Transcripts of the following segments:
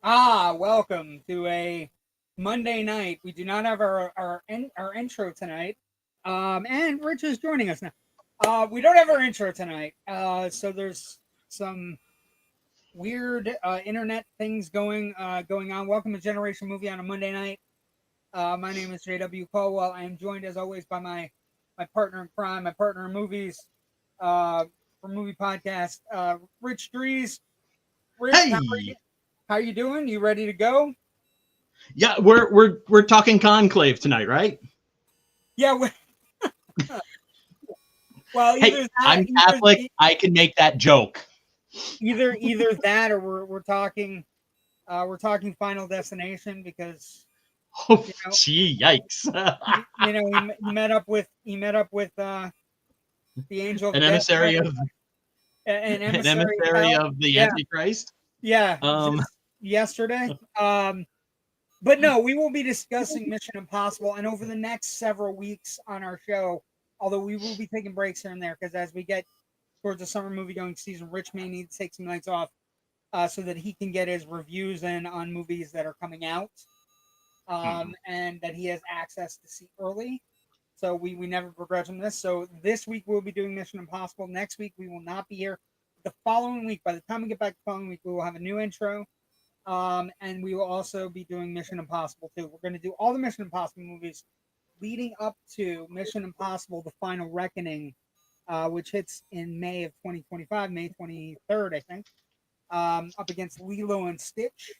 Welcome to a Monday night. We do not have our intro tonight. And Rich is joining us now. We don't have our intro tonight. So there's some weird internet things going on. Welcome to Generation Movie on a Monday night. My name is J.W. Colwell. I am joined as always by my partner in crime, my partner in movies, for movie podcast, Rich Drees. Rich, Hey, how you doing? You ready to go? yeah, we're talking conclave tonight, right? Yeah, well, Hey, I'm Catholic. I can make that joke. either that, or we're talking Final Destination because Oh, you know gee, yikes! he met up with the angel of An death, emissary of an an emissary of emissary hell. of the Yeah, Antichrist. yeah, Um, just yesterday. But no, we will be discussing Mission Impossible, and over the next several weeks on our show, although we will be taking breaks here and there because as we get towards the summer movie going season, Rich may need to take some nights off so that he can get his reviews in on movies that are coming out and that he has access to see early. So we never begrudge him this. So this week we'll be doing Mission Impossible. Next week we will not be here. The following week, by the time we get back the following week, we will have a new intro. And we will also be doing Mission Impossible too. We're going to do all the Mission Impossible movies leading up to Mission Impossible: The Final Reckoning, which hits in May of 2025, May 23rd, I think, up against Lilo and Stitch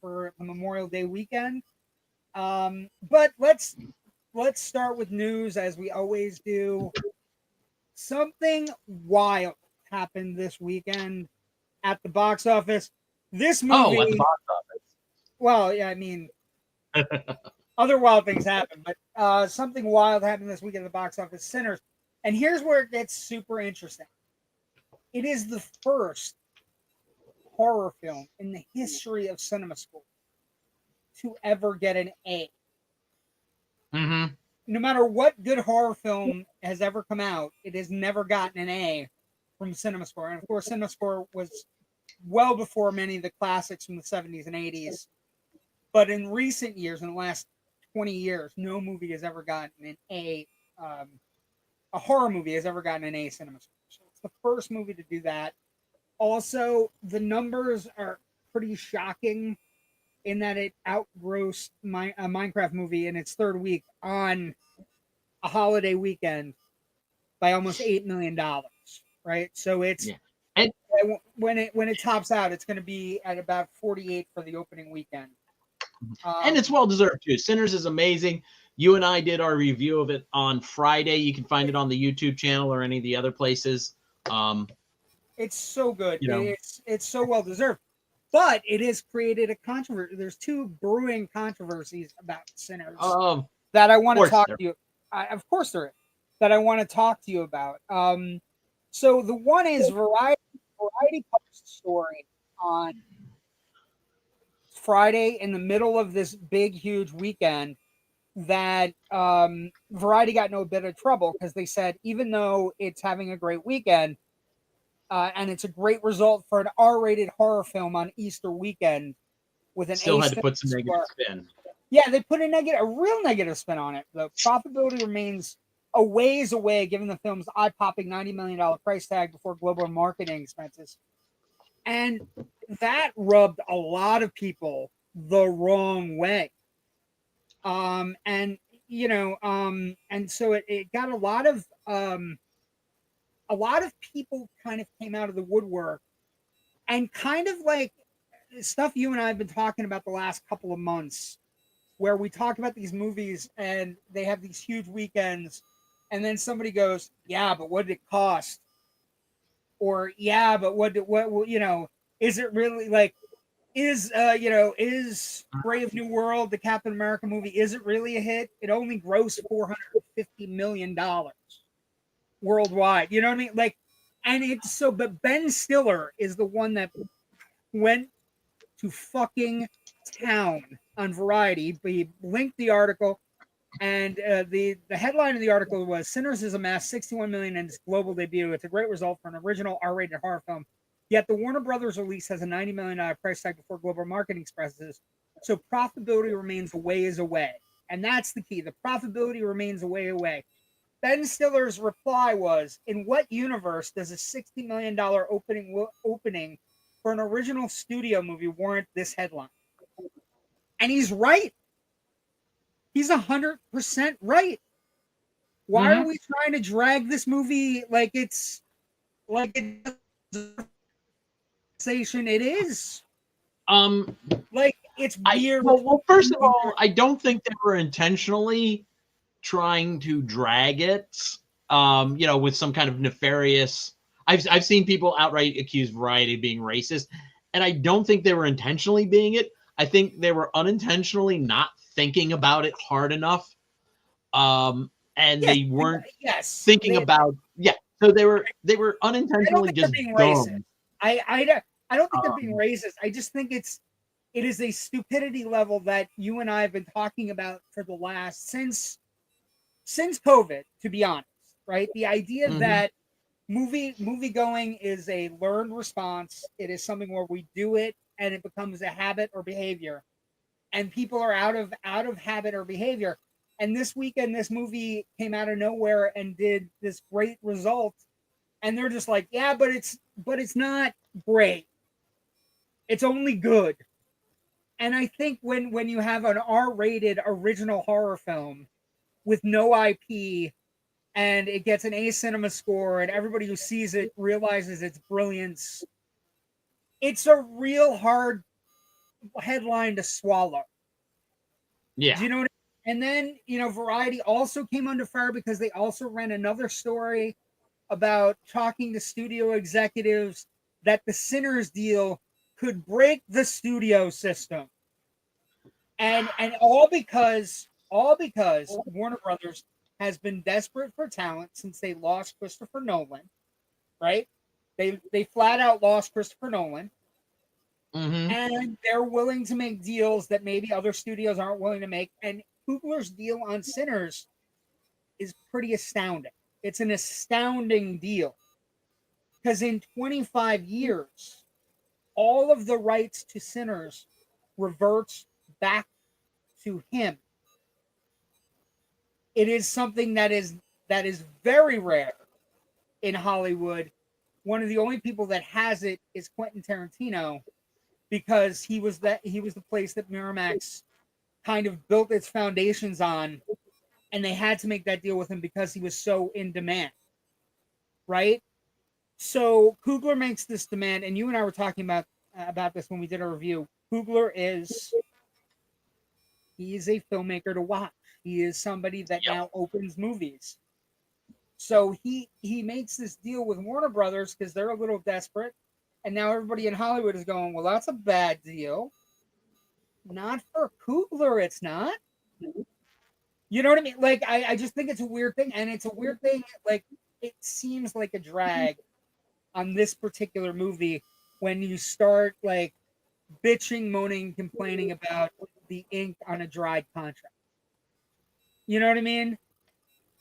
for the Memorial Day weekend. But let's start with news as we always do. Something wild happened this weekend at the box office. This oh, at the movie, box well, yeah, I mean, other wild things happen, but something wild happened this weekend at the box office. Sinners, and here's where it gets super interesting. It is the first horror film in the history of cinema school to ever get an A. Mm-hmm. No matter what good horror film has ever come out, it has never gotten an A from CinemaScore. And of course, CinemaScore was well before many of the classics from the 70s and 80s. But in recent years, in the last 20 years, no movie has ever gotten an A. A horror movie has ever gotten an A CinemaScore. So it's the first movie to do that. Also, the numbers are pretty shocking in that it outgrossed a Minecraft movie in its third week on a holiday weekend by almost $8 million. Right, so it's Yeah, and when it tops out, it's going to be at about 48 for the opening weekend. it's well deserved too. Sinners is amazing. You and I did our review of it on Friday. You can find it on the YouTube channel or any of the other places. Um, It's so good. you know, It's so well deserved. But it has created a controversy. There's two brewing controversies about Sinners of that I want to course, talk there. to you. Of course, there is that I want to talk to you about. So the one is Variety published a story on Friday in the middle of this big, huge weekend that Variety got in a bit of trouble because they said even though it's having a great weekend, and it's a great result for an R-rated horror film on Easter weekend with an Still A had to put some negative score. spin. Yeah, they put a real negative spin on it. The profitability remains a ways away, given the film's eye-popping $90 million price tag before global marketing expenses, and that rubbed a lot of people the wrong way. And and so it got a lot of people kind of came out of the woodwork and kind of like stuff you and I have been talking about the last couple of months, where we talk about these movies and they have these huge weekends, and then somebody goes, "Yeah, but what did it cost?" Or, "Yeah, but is it really like is Brave New World, the Captain America movie, is it really a hit? It only grossed $450 million worldwide. You know what I mean? Like, and it's so, but Ben Stiller is the one that went to fucking town on Variety. He linked the article, and the headline of the article was "Sinners has amassed 61 million in its global debut. It's a great result for an original R-rated horror film Yet the Warner Brothers release has a $90 million price tag before global marketing expresses, so profitability remains a ways away. And that's the key. The profitability remains a way away. Ben Stiller's reply was, in what universe does a $60 million opening for an original studio movie warrant this headline? And he's right. He's 100% right. Why are we trying to drag this movie like it's it is? Like it's weird. Well, first of all, I don't think they were intentionally trying to drag it, with some kind of nefarious. I've seen people outright accuse Variety of being racist, and I don't think they were intentionally being it. I think they were unintentionally not thinking about it hard enough, and they weren't thinking about. Yeah, so they were unintentionally just being dumb. Racist. I don't think they're being racist. I just think it is a stupidity level that you and I have been talking about for the last since COVID, to be honest, right? The idea that movie going is a learned response. It is something where we do it and it becomes a habit or behavior, and people are out of habit or behavior. And this weekend, this movie came out of nowhere and did this great result, and they're just like, yeah, but it's not great. It's only good. And I think when you have an R-rated original horror film with no IP and it gets an A cinema score and everybody who sees it realizes its brilliance, it's a real hard headline to swallow. Yeah. Do you know what I mean? And then, Variety also came under fire because they also ran another story about talking to studio executives that the Sinners deal could break the studio system. And all because Warner Brothers has been desperate for talent since they lost Christopher Nolan, right? They flat out lost Christopher Nolan. And they're willing to make deals that maybe other studios aren't willing to make. And Coogler's deal on Sinners is pretty astounding. It's an astounding deal. Because in 25 years, all of the rights to Sinners reverts back to him. It is something that is very rare in Hollywood. One of the only people that has it is Quentin Tarantino, because he was the place that Miramax kind of built its foundations on, and they had to make that deal with him because he was so in demand, right? So Coogler makes this demand, and you and I were talking about this when we did a review. Coogler is a filmmaker to watch. He is somebody that now opens movies. So he makes this deal with Warner Brothers because they're a little desperate. And now everybody in Hollywood is going, well, that's a bad deal. Not for Coogler, it's not. You know what I mean? Like, I just think it's a weird thing. And it's a weird thing, like, it seems like a drag on this particular movie when you start, like, bitching, moaning, complaining about the ink on a dried contract. You know what I mean?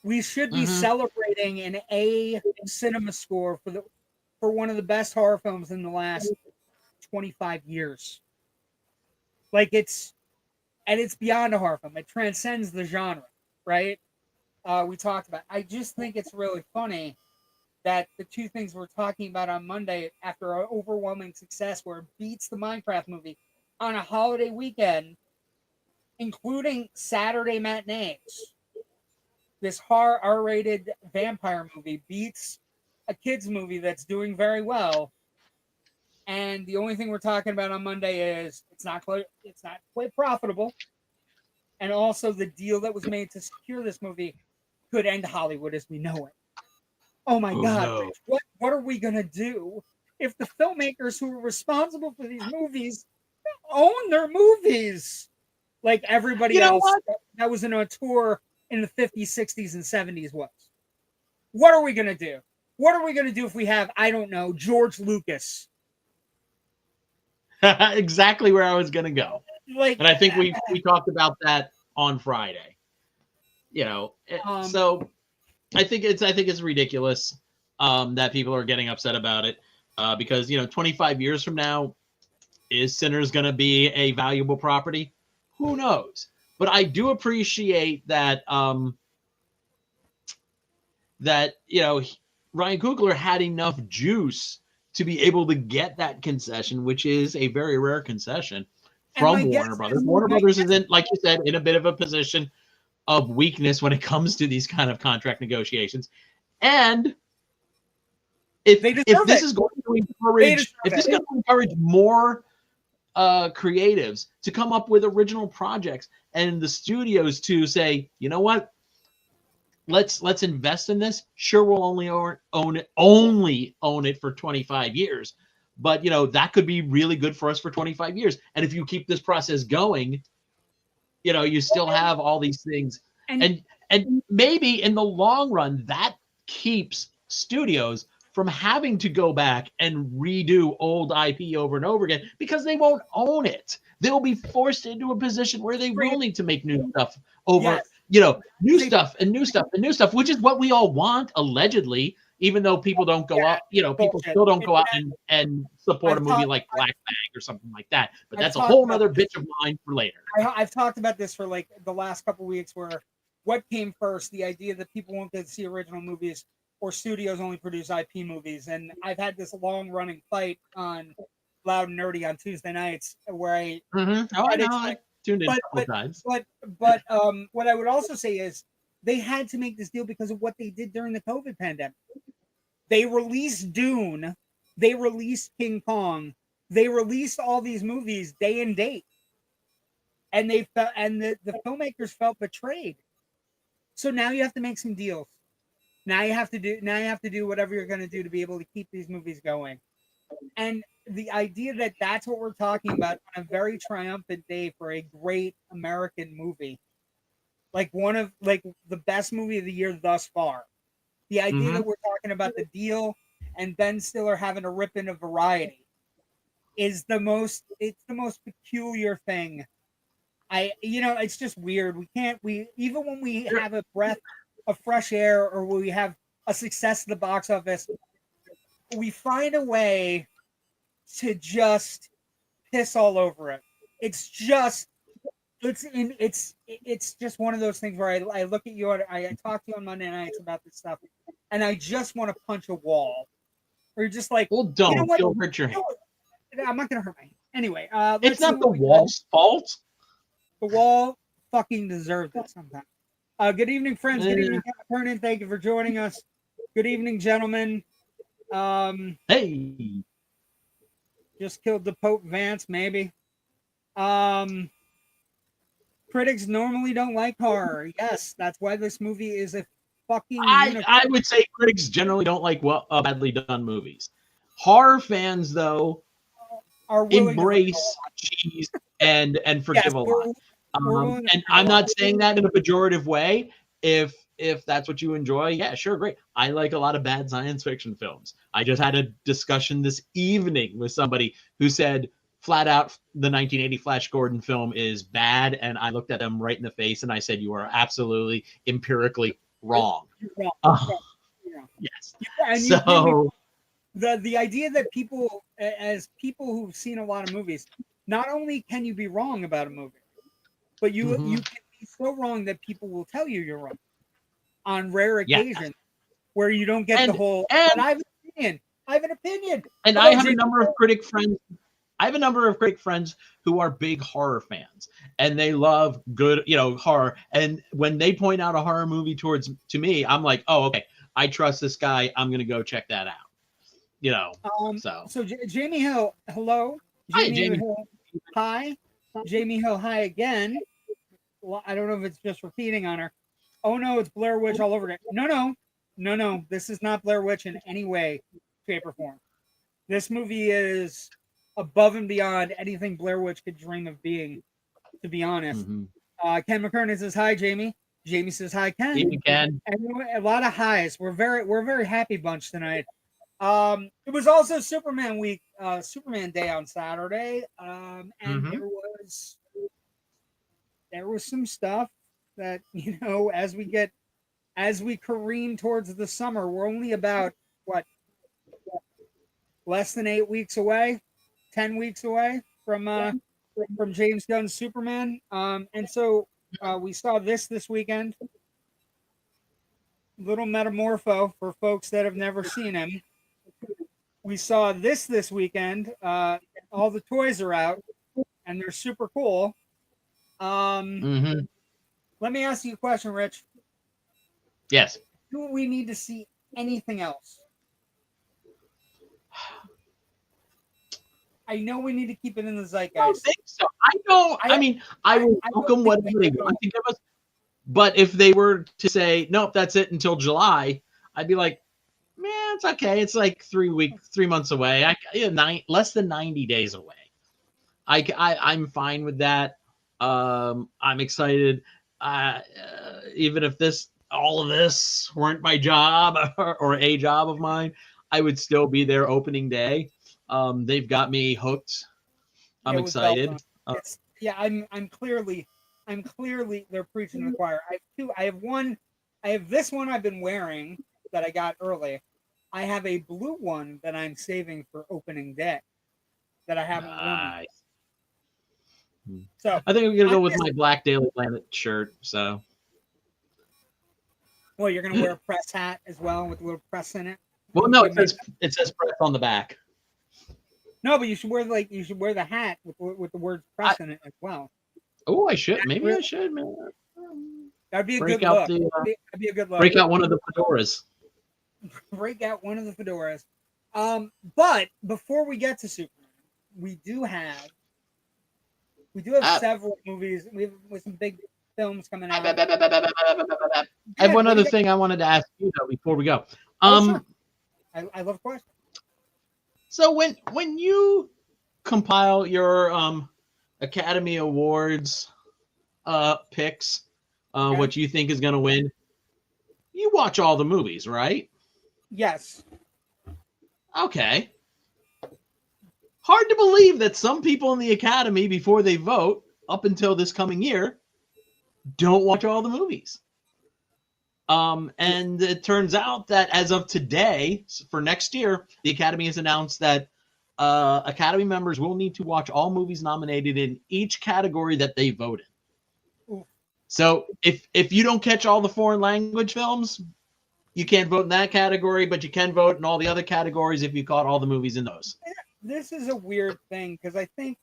We should be celebrating an A cinema score for one of the best horror films in the last 25 years. Like it's beyond a horror film. It transcends the genre, right? We talked about. I just think it's really funny that the two things we're talking about on Monday, after our overwhelming success where it beats the Minecraft movie on a holiday weekend, including Saturday matinees, this R-rated vampire movie beats a kids movie that's doing very well, and the only thing we're talking about on Monday is it's not quite profitable, and also the deal that was made to secure this movie could end Hollywood as we know it. Oh my God! No. Rich, what are we gonna do if the filmmakers who are responsible for these movies own their movies like everybody else that was in a tour in the 50s, 60s, and 70s was? What are we gonna do? What are we going to do if we have, I don't know, George Lucas? Exactly where I was going to go. And I think we talked about that on Friday. So I think it's ridiculous that people are getting upset about it. because 25 years from now, is Sinners going to be a valuable property? Who knows? But I do appreciate that Ryan Coogler had enough juice to be able to get that concession, which is a very rare concession from Warner Brothers. Warner Brothers is in, like you said, in a bit of a position of weakness when it comes to these kind of contract negotiations. And if this is going to encourage more creatives to come up with original projects and the studios to say, you know what, let's invest in this. Sure, we'll only own it for 25 years, but that could be really good for us for 25 years. And if you keep this process going, you still have all these things, and maybe in the long run that keeps studios from having to go back and redo old IP over and over again, because they won't own it. They'll be forced into a position where they will need to make new stuff over, new stuff, which is what we all want, allegedly, even though people don't go out, people still don't go out and support a movie like Black Bag or something like that. But that's a whole nother bitch of mine for later. I've talked about this for like the last couple of weeks, where what came first, the idea that people won't get to see original movies or studios only produce IP movies. And I've had this long running fight on Loud and Nerdy on Tuesday nights where I I tuned in a couple times. But what I would also say is they had to make this deal because of what they did during the COVID pandemic. They released Dune, they released King Kong, they released all these movies day and date, and the filmmakers felt betrayed. So now you have to make some deals. Now you have to do whatever you're going to do to be able to keep these movies going. And the idea that that's what we're talking about on a very triumphant day for a great American movie, like the best movie of the year thus far. The idea that we're talking about the deal and Ben Stiller having to rip into Variety is the most peculiar thing. It's just weird. Even when we have a breath of fresh air, or when we have a success at the box office, we find a way to just piss all over it. It's just one of those things where I look at you, I talk to you on Monday nights about this stuff, and I just want to punch a wall. Or you're just like, well, don't. You'll hurt your hand. I'm not gonna hurt my hand. Anyway, it's not the wall's fault. The wall fucking deserved it sometimes. Good evening, friends. Good evening, Vernon. Thank you for joining us. Good evening, gentlemen. Hey. Just killed the Pope Vance, maybe. Critics normally don't like horror. Yes, that's why this movie is a fucking I would say critics generally don't like badly done movies. Horror fans, though, are embrace cheese and forgive a lot. And I'm not saying that in a pejorative way. If that's what you enjoy, yeah, sure, great. I like a lot of bad science fiction films. I just had a discussion this evening with somebody who said flat out the 1980 Flash Gordon film is bad, and I looked at them right in the face and I said, you are absolutely empirically wrong. You're wrong. Yes. And so the idea that people, as people who've seen a lot of movies, not only can you be wrong about a movie, but you can be so wrong that people will tell you you're wrong on rare occasions where you don't get the whole. And I have an opinion. And I have a number of critic friends. I have a number of critic friends who are big horror fans, and they love good, horror. And when they point out a horror movie to me, I'm like, oh, okay, I trust this guy. I'm gonna go check that out. So Jamie Hill, hello. Jamie Hill, hi. Jamie Hill, hi again. Well, I don't know if it's just repeating on her. Oh no, it's Blair Witch all over again. No. This is not Blair Witch in any way, shape, or form. This movie is above and beyond anything Blair Witch could dream of being, to be honest. Ken McKernan says hi, Jamie. Jamie says hi, Ken. Hey, Ken. And a lot of highs. We're a very happy bunch tonight. It was also Superman week, Superman Day on Saturday, and there was some stuff that as we careen towards the summer. We're only about less than 8 weeks away, 10 weeks away from James Gunn's Superman. And so we saw this weekend. Little Metamorpho for folks that have never seen him. We saw this weekend. All the toys are out, and they're super cool. Let me ask you a question, Rich. Yes. Do we need to see anything else? I know we need to keep it in the zeitgeist. I don't think so. I will welcome whatever they want to give us. But if they were to say, nope, that's it until July, I'd be like, man, it's okay. It's like 3 months away. Less than 90 days away. I'm fine with that. I'm excited. Even if all of this weren't my job or a job of mine, I would still be there opening day. They've got me hooked. I'm excited. I'm clearly they're preaching to the choir. I have two. I have this one I've been wearing that I got early. I have a blue one that I'm saving for opening day that I haven't worn. So I think I'm gonna go with my black Daily Planet shirt. So, well, you're gonna wear a press hat as well with a little press in it. Well, no, it says press on the back. No, but you should wear the hat with the word press in it as well. Oh, I should. Maybe I should, man. That'd be a good look. That'd be a good look. Break out one of the fedoras. Break out one of the fedoras. But before we get to Superman, we do have several movies. We have some big films coming out. I have one other thing I wanted to ask you though before we go. Sure. I love questions. So when you compile your Academy Awards picks, what you think is going to win, you watch all the movies, right? Yes. Okay. Hard to believe that some people in the Academy, before they vote, up until this coming year, don't watch all the movies. And it turns out that as of today, for next year, the Academy has announced that Academy members will need to watch all movies nominated in each category that they voted. So if you don't catch all the foreign language films, you can't vote in that category, but you can vote in all the other categories if you caught all the movies in those. This is a weird thing because I think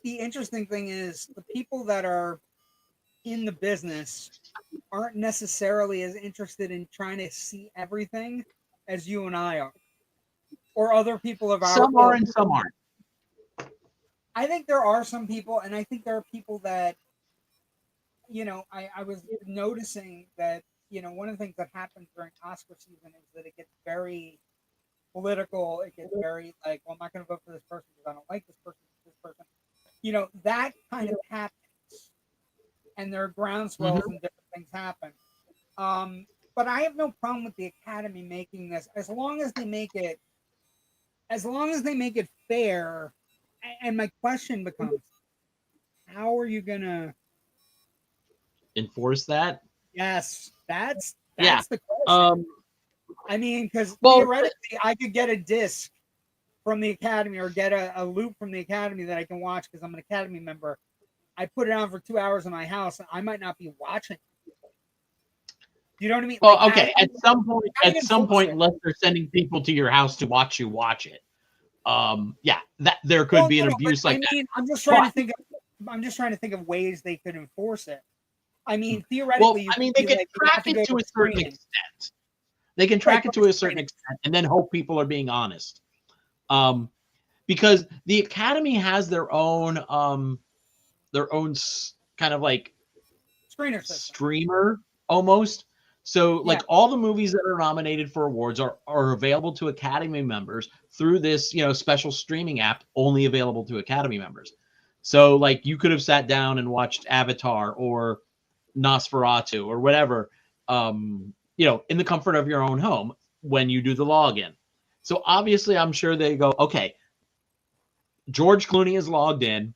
the interesting thing is the people that are in the business aren't necessarily as interested in trying to see everything as you and I are, or other people of our. Some are and some aren't. I think there are some people, and I think there are people that, I was noticing that, one of the things that happens during Oscar season is that it gets very political. It gets very like, well, I'm not going to vote for this person because I don't like this person. That kind of happens. And there are groundswells and different things happen. But I have no problem with the Academy making this as long as they make it fair. And my question becomes, how are you gonna enforce that? Yes, that's the question. I mean, because theoretically, I could get a disc from the Academy or get a loop from the Academy that I can watch because I'm an Academy member. I put it on for 2 hours in my house, and I might not be watching. You know what I mean? Well, okay. At some point, unless they're sending people to your house to watch you watch it, that there could be an abuse like that. I'm just trying to think of ways they could enforce it. I mean, theoretically, they can track it to a certain extent. They can track it to a certain extent, and then hope people are being honest. Because the Academy has their own kind of like streamer almost. So all the movies that are nominated for awards are available to Academy members through this, special streaming app only available to Academy members. So like you could have sat down and watched Avatar or Nosferatu or whatever, in the comfort of your own home when you do the login. So obviously I'm sure they go, okay, George Clooney is logged in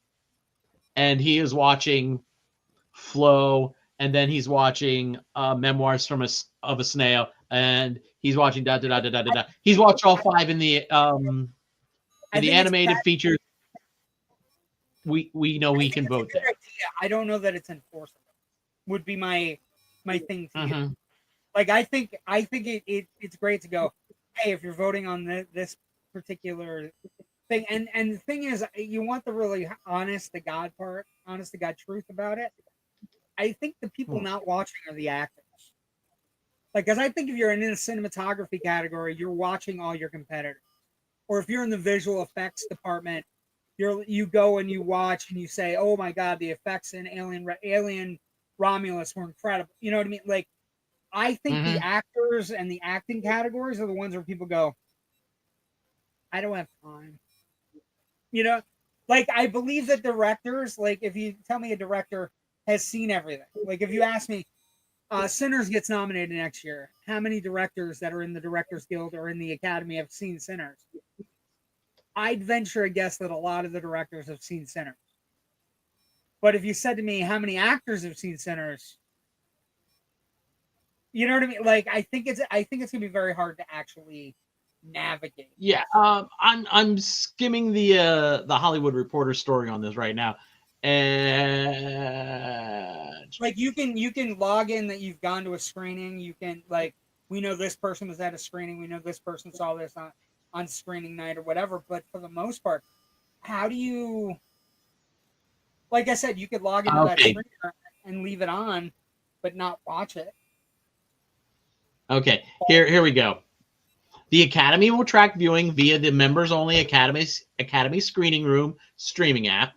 and he is watching Flow, and then he's watching Memoirs of a Snail, and he's watching da da da da da da. He's watched all 5 in the animated features. We know we can vote there. Idea. I don't know that it's enforceable. Would be my thing to you. Like I think it's great to go, hey, if you're voting on this particular thing, and the thing is, you want the really honest to God truth about it. I think the people not watching are the actors. Like, because I think if you're in the cinematography category, you're watching all your competitors. Or if you're in the visual effects department, you go and you watch and you say, oh my God, the effects in Alien Romulus were incredible. You know what I mean? Like, I think the actors and the acting categories are the ones where people go, I don't have time. You know, like, I believe that directors, like, if you tell me a director has seen everything, like, if you ask me, Sinners gets nominated next year, how many directors that are in the Directors Guild or in the Academy have seen Sinners? I'd venture a guess that a lot of the directors have seen Sinners. But if you said to me, how many actors have seen Sinners? You know what I mean? Like, I think it's gonna be very hard to actually navigate. Yeah, I'm skimming the Hollywood Reporter story on this right now, and like you can log in that you've gone to a screening. You can, like, we know this person was at a screening. We know this person saw this on screening night or whatever. But for the most part, how do you? Like I said, you could log into that screener and leave it on, but not watch it. Okay, here we go. The Academy will track viewing via the members-only Academy Screening Room streaming app.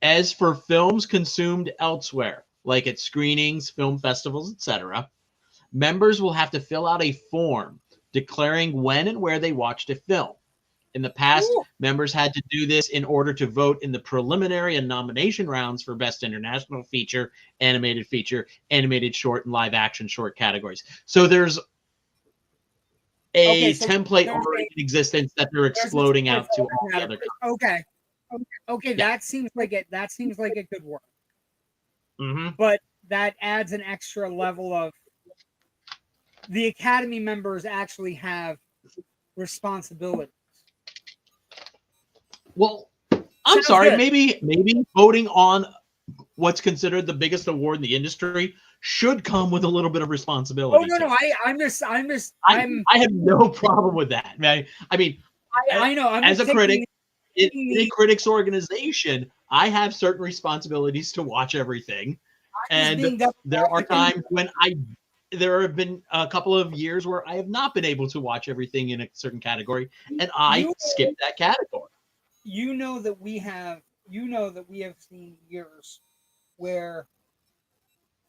As for films consumed elsewhere, like at screenings, film festivals, etc., members will have to fill out a form declaring when and where they watched a film. In the past, members had to do this in order to vote in the preliminary and nomination rounds for Best International Feature, Animated Short, and Live Action Short categories. So there's a template already in existence that they're exploding out to all the other countries. Okay, yeah. That seems like it could work. Mm-hmm. But that adds an extra level of the Academy members actually have responsibilities. Well, I'm sorry, maybe voting on what's considered the biggest award in the industry should come with a little bit of responsibility. Oh no, I have no problem with that, man. I mean, I know. As a critic in a critics organization, I have certain responsibilities to watch everything, and there are times when there have been a couple of years where I have not been able to watch everything in a certain category, and I skipped that category. You know that we have seen years where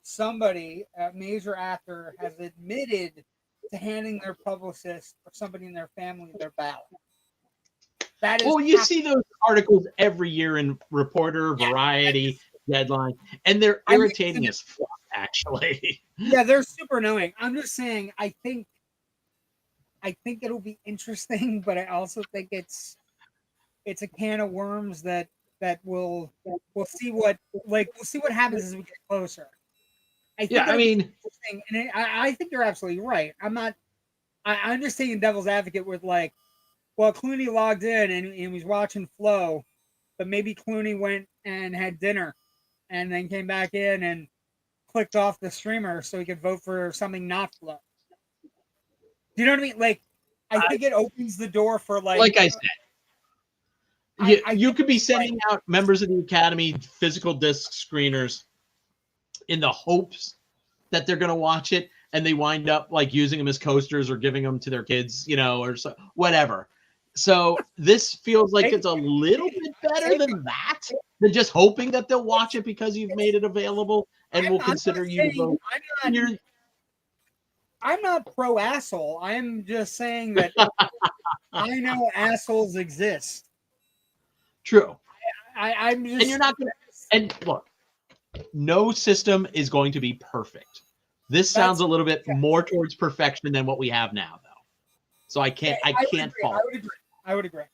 somebody, a major actor, has admitted to handing their publicist or somebody in their family their ballot. That is you see those articles every year in Reporter, Variety, Deadline, and they're irritating as fuck, actually. Yeah, they're super annoying. I'm just saying, I think it'll be interesting, but I also think it's a can of worms that we'll see what happens as we get closer. I think I think you're absolutely right. I'm just taking devil's advocate with, like, well, Clooney logged in and he was watching Flow, but maybe Clooney went and had dinner and then came back in and clicked off the streamer so he could vote for something not Flow. Do you know what I mean? Like, I think it opens the door for, like I said, you could be sending out members of the Academy physical disc screeners in the hopes that they're going to watch it, and they wind up like using them as coasters or giving them to their kids, or so, whatever. So this feels like it's a little bit better than that, than just hoping that they'll watch it because you've made it available and will consider you to vote. I'm not pro asshole. I'm just saying that I know assholes exist. True. I'm just, and you're not going to. And look, no system is going to be perfect. This sounds a little bit more towards perfection than what we have now, though. So I can't fault. I would agree.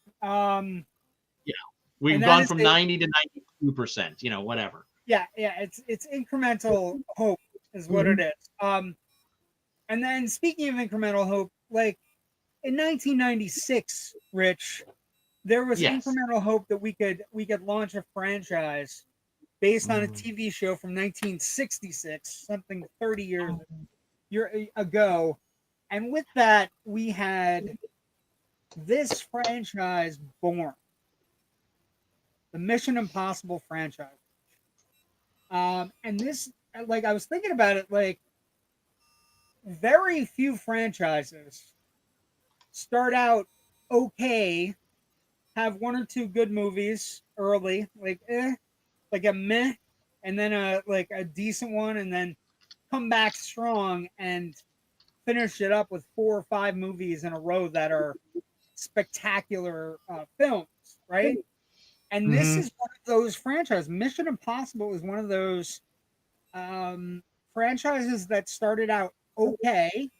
We've gone from 90 to 92%. Whatever. Yeah. It's incremental hope is what it is. And And then speaking of incremental hope, like in 1996, Rich, there was Yes. incremental hope that we could launch a franchise based on a TV show from 1966, something 30 years ago. And with that, we had this franchise born, the Mission Impossible franchise. And this, like, I was thinking about it, like, very few franchises start out okay, have one or two good movies early, like a meh, and then a decent one, and then come back strong and finish it up with 4 or 5 movies in a row that are spectacular films, right? And this is one of those franchises. Mission Impossible is one of those franchises that started out okay,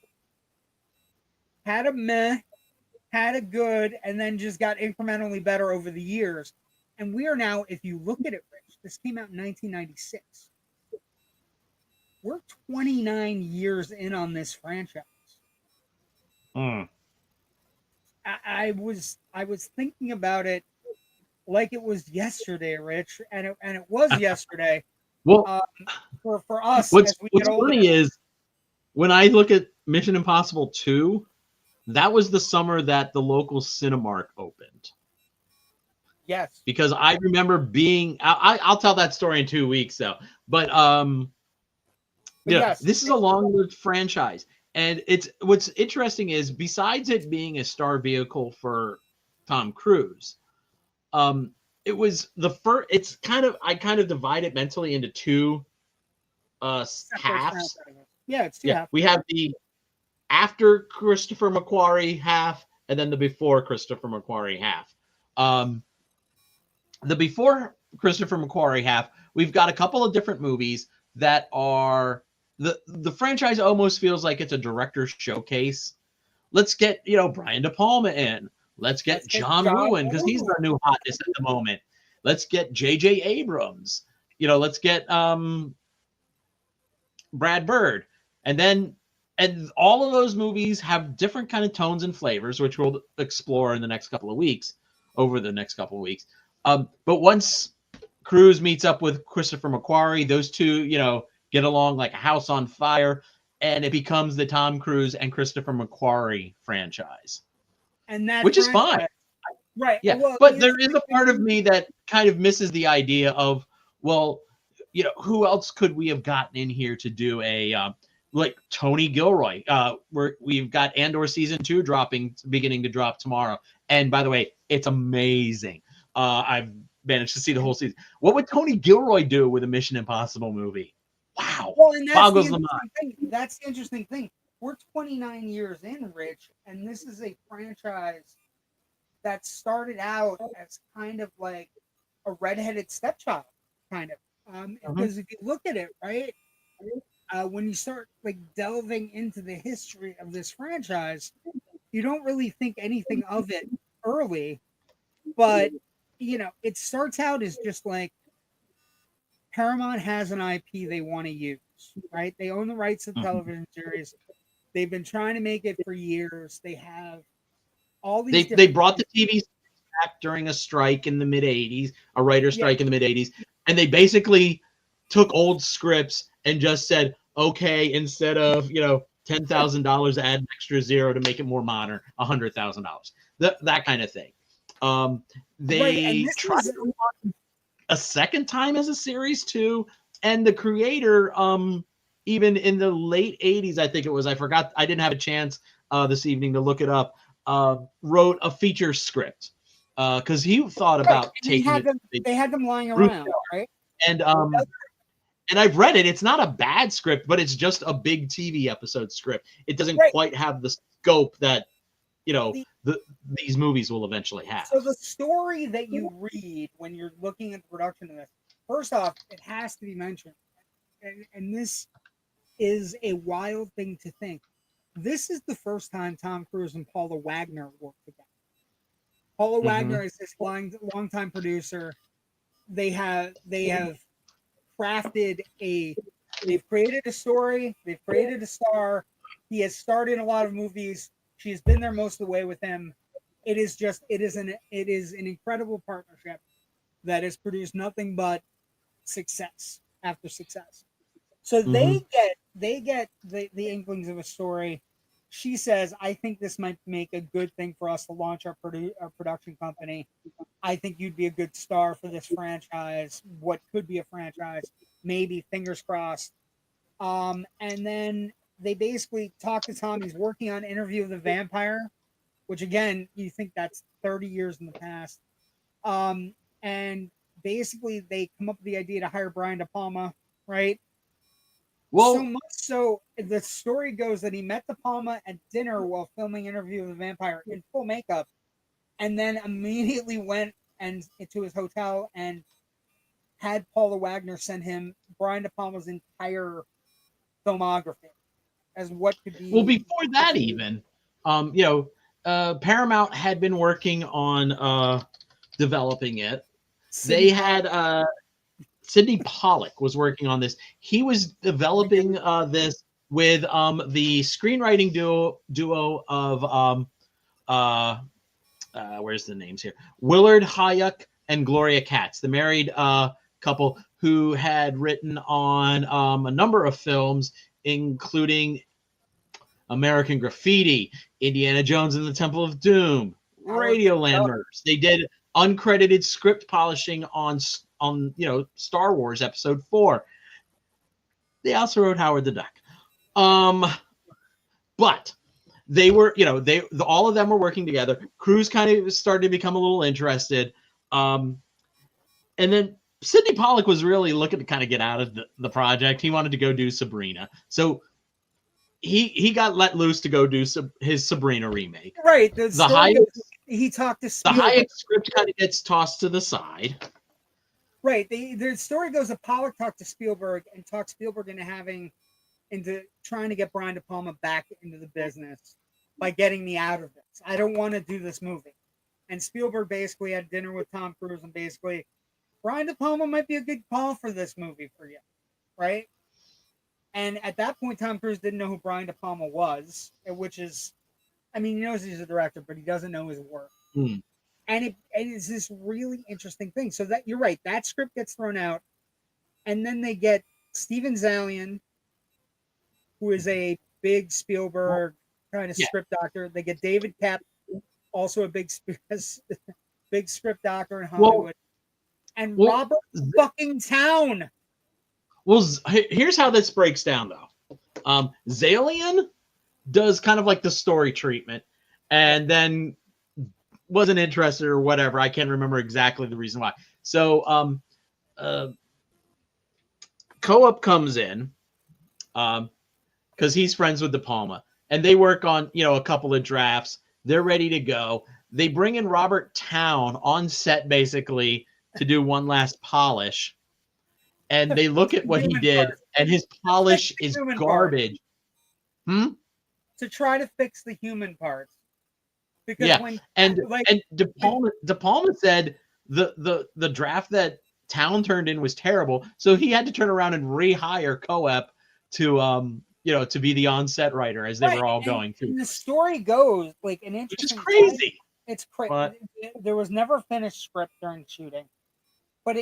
had a meh, had a good, and then just got incrementally better over the years. And we are now, if you look at it, Rich, this came out in 1996. We're 29 years in on this franchise. Mm. I was thinking about it like it was yesterday, Rich, and it was yesterday. Well, for us, what's as we get older. funny is when I look at Mission Impossible 2, that was the summer that the local Cinemark opened. Yes, because I remember being. I'll tell that story in 2 weeks, though. But yes, this is a long-lived franchise, and what's interesting is besides it being a star vehicle for Tom Cruise, it was the first. It's I kind of divide it mentally into two halves. Yeah, it's two halves. We have the after Christopher McQuarrie half, and then the before Christopher McQuarrie half. The before Christopher McQuarrie half, we've got a couple of different movies that are the franchise almost feels like it's a director's showcase. Let's get Brian De Palma in. Let's get John Woo because he's the new hotness at the moment. Let's get J.J. Abrams. Let's get Brad Bird, and all of those movies have different kind of tones and flavors, which we'll explore in the next couple of weeks. But once Cruise meets up with Christopher McQuarrie, those two, get along like a house on fire, and it becomes the Tom Cruise and Christopher McQuarrie franchise. And that which is fine. Right. Yeah. Well, but there is a part of me that kind of misses the idea of, well, who else could we have gotten in here to do a like Tony Gilroy? We've got Andor season 2 beginning to drop tomorrow. And by the way, it's amazing. I've managed to see the whole season. What would Tony Gilroy do with a Mission Impossible movie? Wow. Well, and boggles the mind. That's the interesting thing. We're 29 years in, Rich, and this is a franchise that started out as kind of like a redheaded stepchild, kind of. Because if you look at it, right, when you start like delving into the history of this franchise, you don't really think anything of it early, but it starts out as just like Paramount has an IP they want to use, right? They own the rights to the television series. They've been trying to make it for years. They have all these. They brought the TV back during a strike in the mid '80s, a writer's strike in the mid '80s, and they basically took old scripts and just said, okay, instead of $10,000, add an extra zero to make it more modern, $100,000. That kind of thing. They tried a second time as a series too, and the creator, even in the late '80s, I think it was. I forgot. I didn't have a chance this evening to look it up. Wrote a feature script because he thought about taking it. They had them lying around, right? And I've read it. It's not a bad script, but it's just a big TV episode script. It doesn't quite have the scope that these movies will eventually have. So the story that you read when you're looking at the production of this, first off, it has to be mentioned, and this is a wild thing to think. This is the first time Tom Cruise and Paula Wagner worked together. Paula Wagner is this longtime producer. They have crafted they've created a story, they've created a star He has starred in a lot of movies. She has been there most of the way with him. It is an incredible partnership that has produced nothing but success after success. So they get the inklings of a story. She says, "I think this might make a good thing for us to launch our production company. I think you'd be a good star for this franchise. What could be a franchise? Maybe, fingers crossed." And then they basically talk to Tom. He's working on Interview of the Vampire, which again, you think that's 30 years in the past. And basically they come up with the idea to hire Brian De Palma, right? Well, so much so the story goes that he met De Palma at dinner while filming Interview of the Vampire in full makeup, and then immediately went and into his hotel and had Paula Wagner send him Brian De Palma's entire filmography as what could be. Well, before that, even, Paramount had been working on developing it. They had Sidney Pollack was working on this. He was developing this with the screenwriting duo of where's the names here? Willard Hayek and Gloria Katz, the married couple who had written on a number of films, including American Graffiti, Indiana Jones and the Temple of Doom, Radioland Murders. They did uncredited script polishing on Star Wars Episode 4. They also wrote Howard the Duck. But they were, all of them were working together. Cruise kind of started to become a little interested. And then Sidney Pollack was really looking to kind of get out of the project. He wanted to go do Sabrina. So he got let loose to go do his Sabrina remake. Right. He talked to Spielberg. The Hayek script kind of gets tossed to the side. Right. The story goes that Pollack talked to Spielberg and talked Spielberg into trying to get Brian De Palma back into the business by getting me out of this. I don't want to do this movie. And Spielberg basically had dinner with Tom Cruise and basically, Brian De Palma might be a good call for this movie for you. Right? And at that point, Tom Cruise didn't know who Brian De Palma was, which is, he knows he's a director, but he doesn't know his work. Mm. And it is this really interesting thing. So that you're right, that script gets thrown out, and then they get Steven Zalian, who is a big Spielberg kind of script doctor. They get David Koepp, also a big script doctor in Hollywood, and Robert fucking Towne. Well, here's how this breaks down, though. Zalian does kind of like the story treatment, and then wasn't interested or whatever. I can't remember exactly the reason why. So Koepp comes in because he's friends with De Palma, and they work on a couple of drafts. They're ready to go. They bring in Robert Towne on set basically to do one last polish. And they look at what he did, and his polish is garbage. To try to fix the human parts. Because and De Palma said the draft that Towne turned in was terrible, so he had to turn around and rehire Koepp to be the on-set writer as they were all going through. And the story goes like an interesting. Which is crazy. It's crazy. There was never a finished script during shooting, but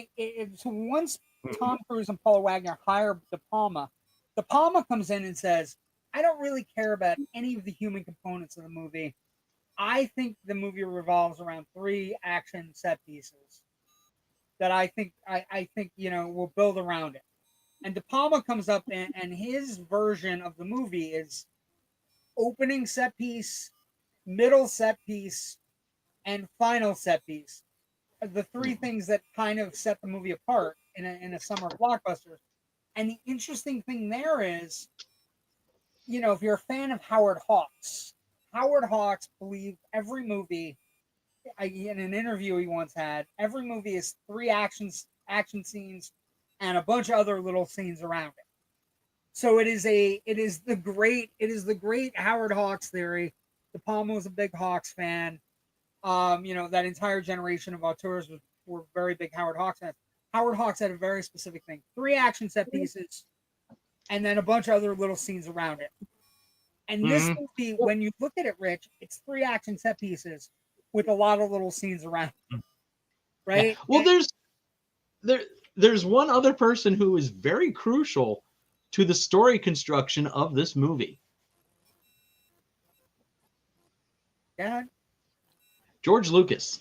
so once Tom Cruise and Paula Wagner hire De Palma comes in and says, "I don't really care about any of the human components of the movie. I think the movie revolves around 3 action set pieces that I think we'll build around it." And De Palma comes up and his version of the movie is opening set piece, middle set piece, and final set piece. The 3 things that kind of set the movie apart in a summer of blockbusters. And the interesting thing there is, if you're a fan of Howard Hawks believed every movie, in an interview he once had, every movie is 3 action scenes and a bunch of other little scenes around it. So it is the great Howard Hawks theory. De Palma was a big Hawks fan. That entire generation of auteurs were very big Howard Hawks fans. Howard Hawks had a very specific thing: 3 action set pieces, and then a bunch of other little scenes around it. And this movie, when you look at it, Rich, it's 3 action set pieces with a lot of little scenes around, right? Yeah. Well, there's one other person who is very crucial to the story construction of this movie. Yeah. George Lucas.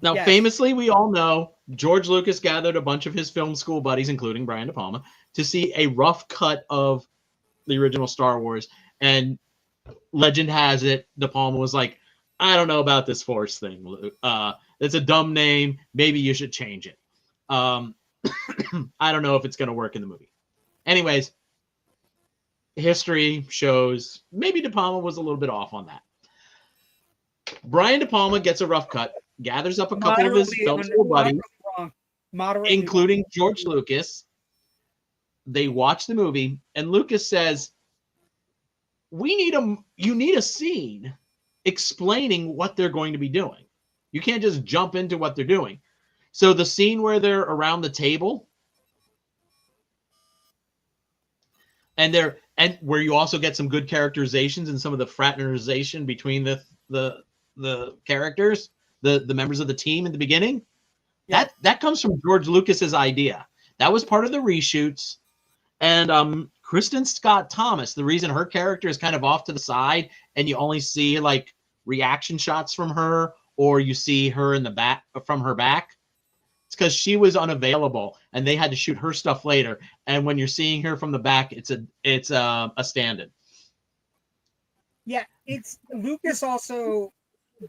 Now, Yes. famously, we all know George Lucas gathered a bunch of his film school buddies, including Brian De Palma, to see a rough cut of the original Star Wars. And legend has it, De Palma was like, I don't know about this Force thing. It's a dumb name. Maybe you should change it. I don't know if it's going to work in the movie. Anyways, history shows maybe De Palma was a little bit off on that. Brian De Palma gets a rough cut, gathers up a couple of his film school buddies, including George Lucas. They watch the movie, and Lucas says, you need a scene explaining what they're going to be doing. You can't just jump into what they're doing. So the scene where they're around the table and where you also get some good characterizations and some of the fraternization between the characters, the members of the team in the beginning, that comes from George Lucas's idea. That was part of the reshoots. And Kristen Scott Thomas, the reason her character is kind of off to the side and you only see like reaction shots from her, or you see her in the back from her back, it's because she was unavailable and they had to shoot her stuff later. And when you're seeing her from the back, it's a stand-in. Yeah, it's Lucas also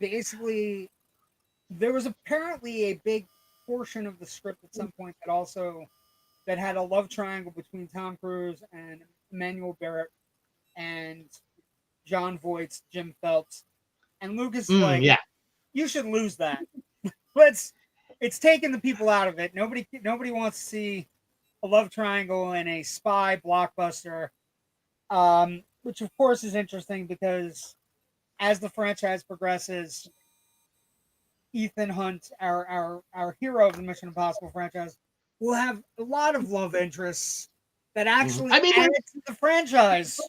basically, there was apparently a big portion of the script at some point that had a love triangle between Tom Cruise and Emmanuel Barrett and John Voight's Jim Phelps. And Lucas is like, you should lose that. It's taking the people out of it. Nobody wants to see a love triangle in a spy blockbuster, which of course is interesting because as the franchise progresses, Ethan Hunt, our hero of the Mission Impossible franchise, will have a lot of love interests that actually add to the franchise.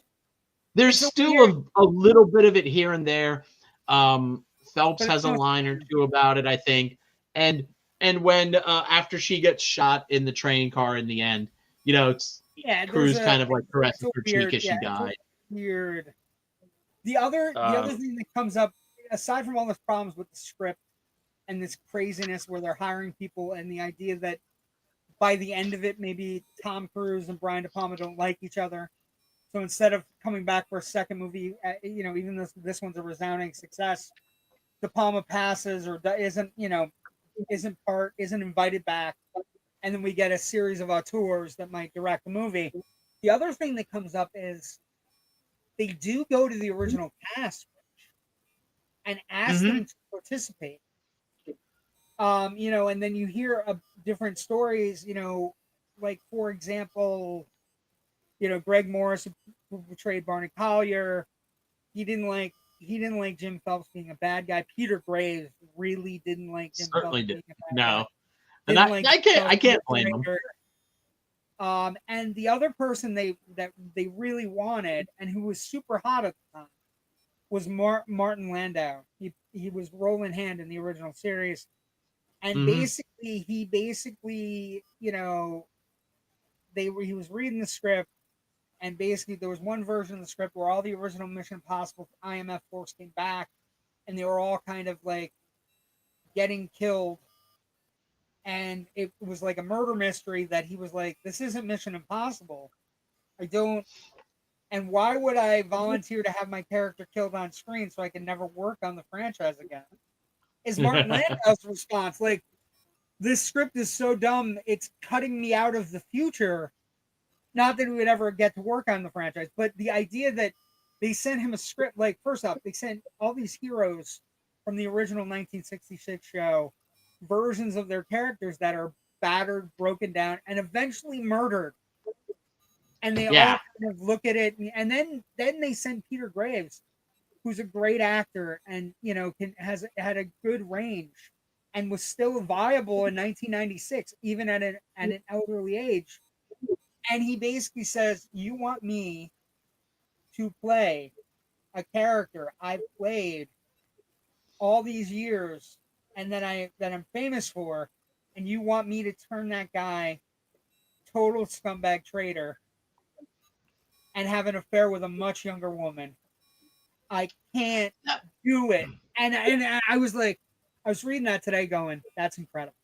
There's still a little bit of it here and there. Phelps has a line or two about it, I think. And when after she gets shot in the train car in the end, it's Cruise kind of like caresses her cheek as she died. Weird. The other thing that comes up, aside from all the problems with the script and this craziness where they're hiring people and the idea that by the end of it, maybe Tom Cruise and Brian De Palma don't like each other. So instead of coming back for a second movie, even though this one's a resounding success, De Palma passes or isn't invited back. And then we get a series of auteurs that might direct the movie. The other thing that comes up is they do go to the original cast and ask them to participate. And then you hear different stories, like for example, Greg Morris, who portrayed Barney Collier, he didn't like Jim Phelps being a bad guy. Peter Graves really didn't like Jim Phelps being a bad guy. And I can't blame him. And the other person that they really wanted and who was super hot at the time was Martin Landau. He was Roland Hand in the original series. And he was reading the script, and basically there was one version of the script where all the original Mission Impossible IMF force came back, and they were all kind of like getting killed, and it was like a murder mystery that he was like, this isn't Mission Impossible. And why would I volunteer to have my character killed on screen so I can never work on the franchise again? Is Martin Landau's response. Like, this script is so dumb, it's cutting me out of the future. Not that we would ever get to work on the franchise, but the idea that they sent him a script, like, first off, they sent all these heroes from the original 1966 show, versions of their characters that are battered, broken down, and eventually murdered. And they all kind of look at it, and then they send Peter Graves, who's a great actor and had a good range and was still viable in 1996, even at an elderly age. And he basically says, "You want me to play a character I've played all these years and that I'm famous for, and you want me to turn that guy total scumbag traitor and have an affair with a much younger woman. I can't do it. And I was like, I was reading that today going, that's incredible.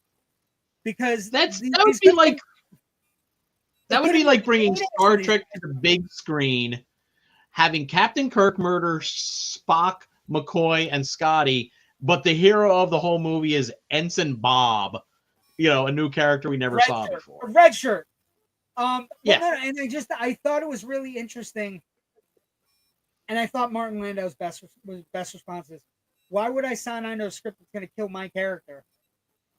Because that would be like bringing Star Trek to the big screen, having Captain Kirk murder Spock, McCoy, and Scotty, but the hero of the whole movie is Ensign Bob, a new character we never saw before. A red shirt. Yeah. No, and I thought it was really interesting, and I thought Martin Landau's best response is, why would I sign on to a script that's going to kill my character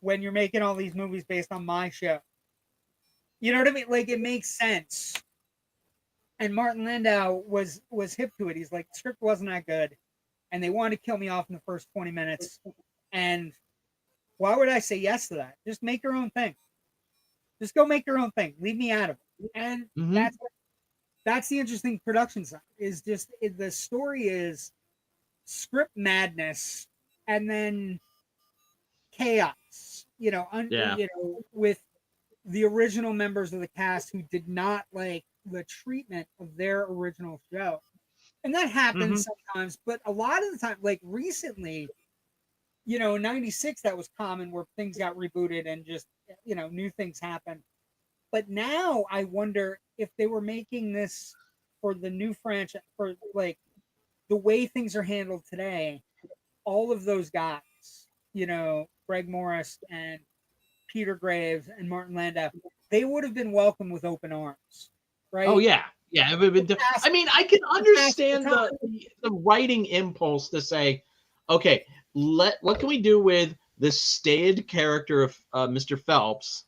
when you're making all these movies based on my show? You know what I mean? Like, it makes sense. And Martin Landau was hip to it. He's like, the script wasn't that good, and they wanted to kill me off in the first 20 minutes. And why would I say yes to that? Just make your own thing. Just go make your own thing. Leave me out of it. And that's the interesting production side. Is just the story is script madness and then chaos. With the original members of the cast who did not like the treatment of their original show. And that happens sometimes, but a lot of the time, like recently, in 96, that was common where things got rebooted and just, new things happened. But now I wonder if they were making this for the new franchise, for like the way things are handled today, all of those guys, Greg Morris and Peter Graves and Martin Landau, they would have been welcomed with open arms, right? Oh, yeah. Yeah. It would have been I mean, I can understand the writing impulse to say, okay, what can we do with this staid character of Mr. Phelps,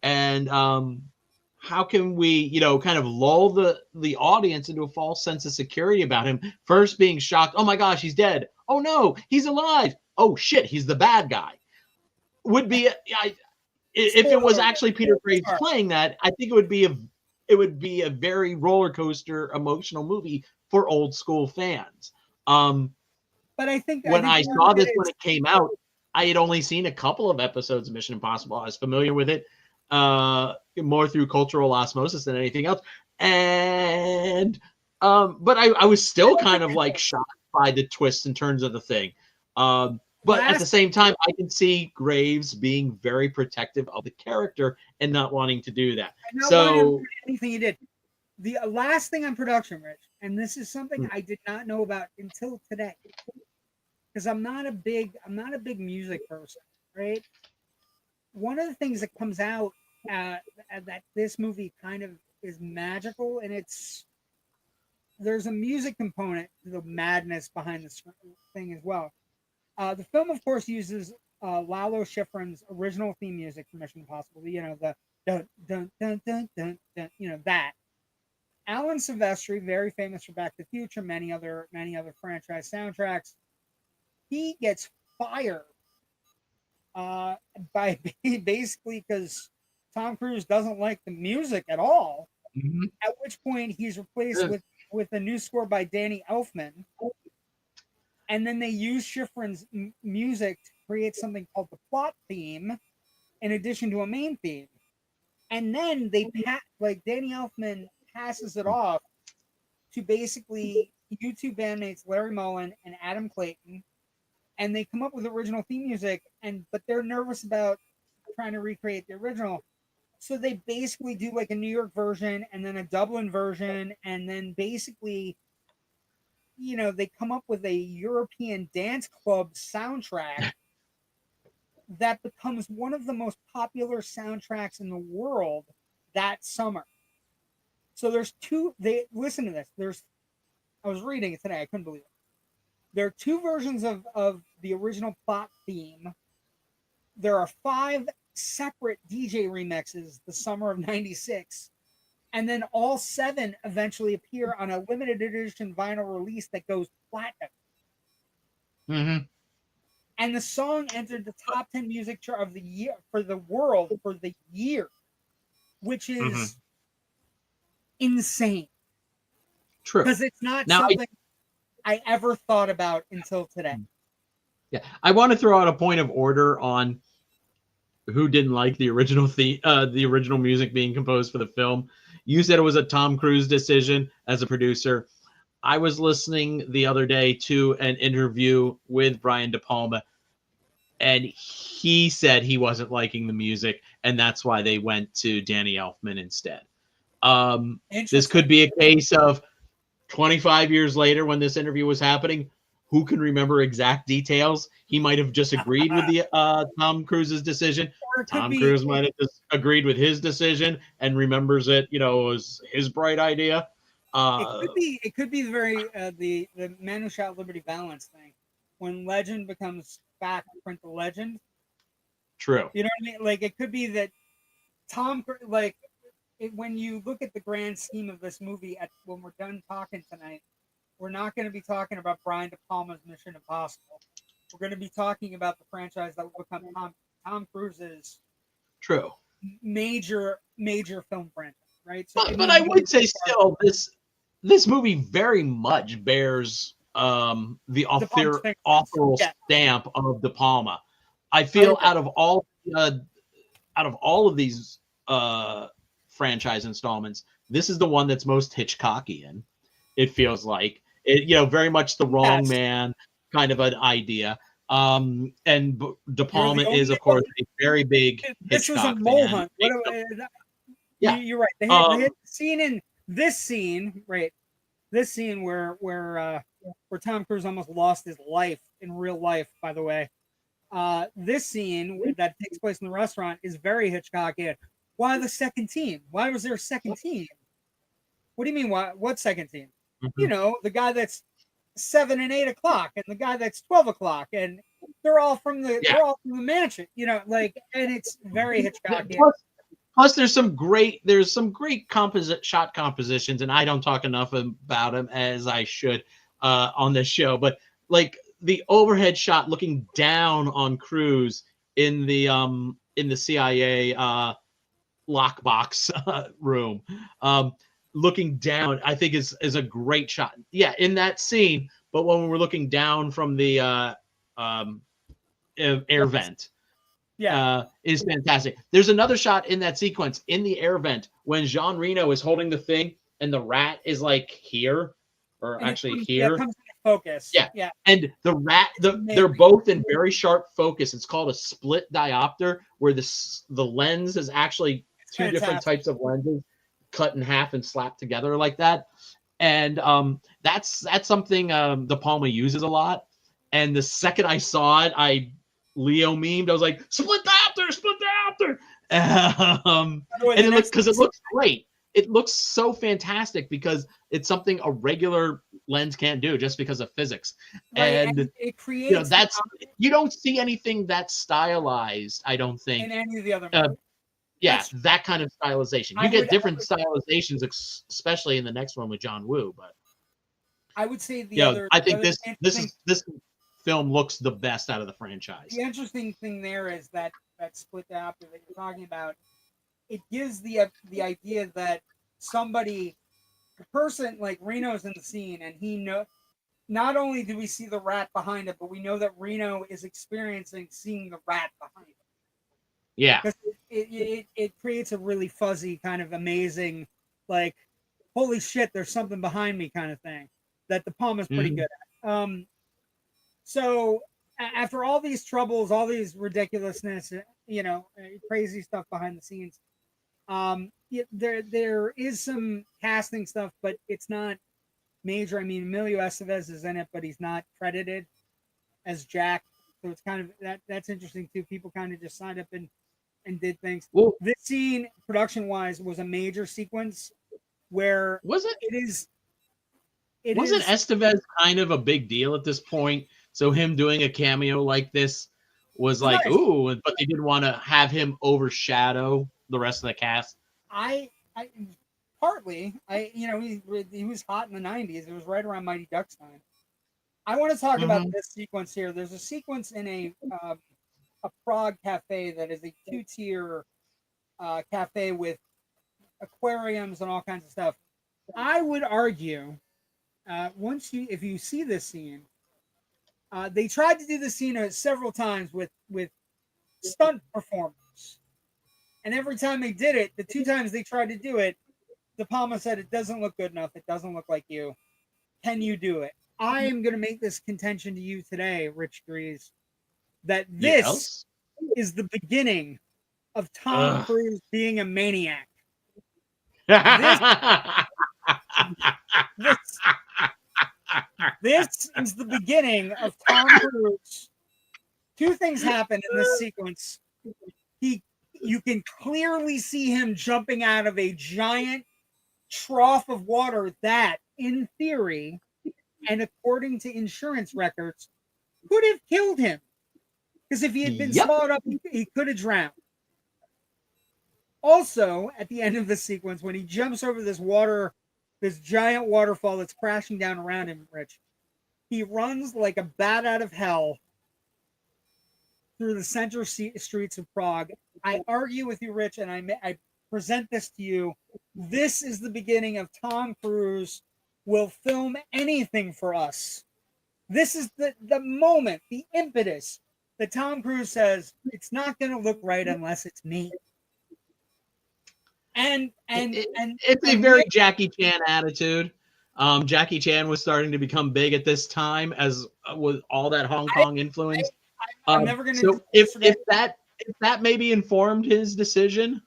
and how can we, kind of lull the audience into a false sense of security about him, first being shocked, oh my gosh, he's dead. Oh no, he's alive. Oh shit, he's the bad guy. Would be if it was actually Peter Graves playing that, I think it would be a very roller coaster emotional movie for old school fans. But I think I saw this when it came out, I had only seen a couple of episodes of Mission Impossible. I was familiar with it more through cultural osmosis than anything else. And but I was still kind of like shocked by the twists and turns of the thing. But at the same time, I can see Graves being very protective of the character and not wanting to do that. So anything he did. The last thing on production, Rich, and this is something I did not know about until today, because I'm not a big music person, right? One of the things that comes out that this movie kind of is magical, and there's a music component to the madness behind the thing as well. The film, of course, uses Lalo Schifrin's original theme music for Mission Impossible. The dun dun dun dun dun dun. That. Alan Silvestri, very famous for Back to the Future, many other franchise soundtracks. He gets fired by basically because Tom Cruise doesn't like the music at all. At which point he's replaced with a new score by Danny Elfman. And then they use Schifrin's music to create something called the plot theme, in addition to a main theme. And then Danny Elfman passes it off to basically YouTube bandmates Larry Mullen and Adam Clayton, and they come up with original theme music. But they're nervous about trying to recreate the original, so they basically do like a New York version and then a Dublin version, and then basically, they come up with a European dance club soundtrack that becomes one of the most popular soundtracks in the world that summer. So listen to this. I was reading it today. I couldn't believe it. There are two versions of the original plot theme. There are 5 separate DJ remixes the summer of 96. And then all 7 eventually appear on a limited edition vinyl release that goes platinum. And the song entered the top 10 music chart of the year for the world for the year, which is insane. True. Because it's not Now, something I ever thought about until today. Yeah, I want to throw out a point of order on who didn't like the original the original music being composed for the film. You said it was a Tom Cruise decision as a producer. I was listening the other day to an interview with Brian De Palma, and he said he wasn't liking the music, and that's why they went to Danny Elfman instead. This could be a case of 25 years later when this interview was happening. Who can remember exact details? He might have just agreed with the Tom Cruise's decision. Tom Cruise might have just agreed with his decision and remembers it, as his bright idea. It could be the Man Who Shot Liberty Valance thing. When legend becomes fact, print the legend. True. You know what I mean? Like, it could be that when you look at the grand scheme of this movie, when we're done talking tonight, we're not going to be talking about Brian De Palma's Mission Impossible. We're going to be talking about the franchise that will become Tom Cruise's major film franchise, right? So, but I would say still this movie very much bears the authorial stamp of De Palma. I feel out of all of these franchise installments, this is the one that's most Hitchcockian. It feels like it, very much the wrong man kind of an idea. And De Palma is, of course, a very big this Hitchcock was a mole fan. hunt. Yeah, you're right. The hit scene in this scene, right? This scene where Tom Cruise almost lost his life in real life. By the way, this scene that takes place in the restaurant is very Hitchcockian. Why the second team? Why was there a second team? What do you mean? What second team? Mm-hmm. The guy that's 7 and 8 o'clock, and the guy that's 12 o'clock, and they're all from the mansion. And it's very Hitchcockian. Plus, there's some great shot compositions, and I don't talk enough about them as I should on this show. But like the overhead shot looking down on Cruise in the CIA lockbox room, looking down, I think is a great shot. Yeah, in that scene, but when we're looking down from the air vent. Is fantastic. There's another shot in that sequence in the air vent when Jean Reno is holding the thing and the rat is like here, or actually here. It comes into focus. Yeah. And the rat, they're both in very sharp focus. It's called a split diopter, where the lens is actually two different types of lenses cut in half and slapped together like that. And that's something De Palma uses a lot. And the second I saw it, Leo memed. I was like, split diopter. And it looks great. It looks so fantastic because it's something a regular lens can't do just because of physics. Right, and it creates you don't see anything that stylized, I don't think. In any of the other movies. That kind of stylization. You get different stylizations, especially in the next one with John Woo. But I would say I think this film looks the best out of the franchise. The interesting thing there is that split diopter that you're talking about. It gives the idea that the person like Reno's in the scene, and not only do we see the rat behind it, but we know that Reno is experiencing seeing the rat behind it. Yeah, because it creates a really fuzzy kind of amazing, like, holy shit, there's something behind me kind of thing that De Palma's pretty good at. So after all these troubles, all these ridiculousness, crazy stuff behind the scenes, there is some casting stuff, but it's not major. I mean, Emilio Estevez is in it, but he's not credited as Jack. So it's kind of that's interesting too. People kind of just signed up and did things. Well, this scene, production wise, was a major sequence where wasn't Estevez kind of a big deal at this point? So him doing a cameo like this was like, ooh, but they didn't want to have him overshadow the rest of the cast. He was hot in the 90s. It was right around Mighty Ducks time. I want to talk about this sequence here. There's a sequence in a Prague cafe that is a 2-tier cafe with aquariums and all kinds of stuff. I would argue if you see this scene, they tried to do this scene several times with stunt performers, and every time they did it, the 2 times they tried to do it, De Palma said it doesn't look good enough. It doesn't look like you. Can you do it? I am going to make this contention to you today, Rich Drees, that this is the beginning of Tom Cruise being a maniac. This is the beginning of Tom Cruise. 2 things happen in this sequence. You can clearly see him jumping out of a giant trough of water that, in theory, and according to insurance records, could have killed him. Because if he had been swallowed up, he could have drowned. Also, at the end of the sequence, when he jumps over this giant waterfall that's crashing down around him, Rich, he runs like a bat out of hell through the center streets of Prague. I argue with you, Rich, and I present this to you. This is the beginning of Tom Cruise will film anything for us. This is the moment, the impetus that Tom Cruise says, it's not going to look right unless it's me. And it's a very Jackie Chan attitude. Jackie Chan was starting to become big at this time, as with all that Hong Kong influence. I'm never going to. So if that maybe informed his decision,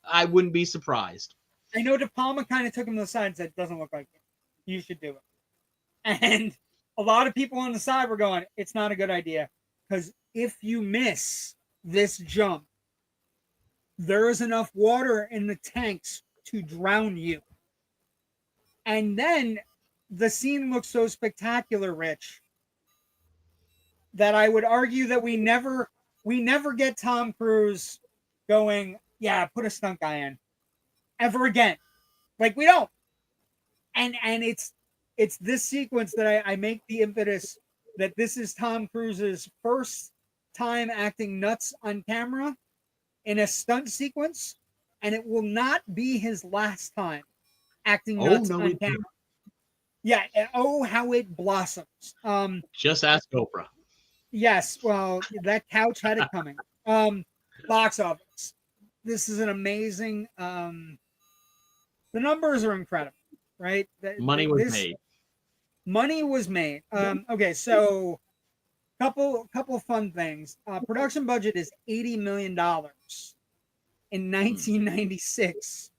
I wouldn't be surprised. I know De Palma kind of took him to the side and said, it doesn't look like it. You should do it. And a lot of people on the side were going, it's not a good idea. Because if you miss this jump, there is enough water in the tanks to drown you. And then the scene looks so spectacular, Rich, that I would argue that we never get Tom Cruise going, yeah, put a stunt guy in ever again. Like, we don't. And it's this sequence that I make the impetus that this is Tom Cruise's first time acting nuts on camera in a stunt sequence, and it will not be his last time acting nuts on camera. Yeah. Oh, how it blossoms. Just ask Oprah. Yes. Well, that couch had it coming. Box office. This is an amazing. The numbers are incredible, right? Money was made. Money was made. Okay, so couple fun things. Production budget is $80 million in 1996,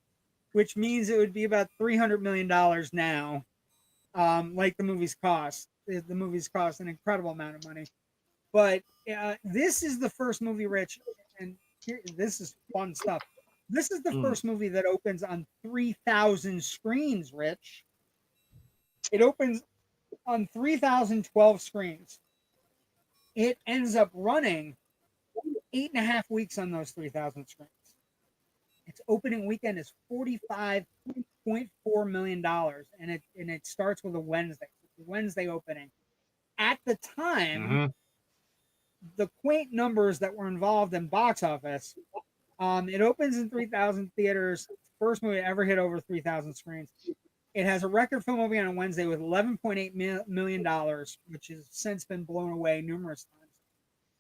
which means it would be about $300 million now. Like the movies cost. The movies cost an incredible amount of money. But this is the first movie, Rich, and this is fun stuff. This is the first movie that opens on 3,000 screens, Rich. It opens on 3,012 screens. It ends up running 8.5 weeks on those 3,000 screens. Its opening weekend is $45.4 million, and it starts with a Wednesday opening. At the time, the quaint numbers that were involved in box office, it opens in 3,000 theaters. First movie to ever hit over 3,000 screens. It has a record film opening on Wednesday with $11.8 million, which has since been blown away numerous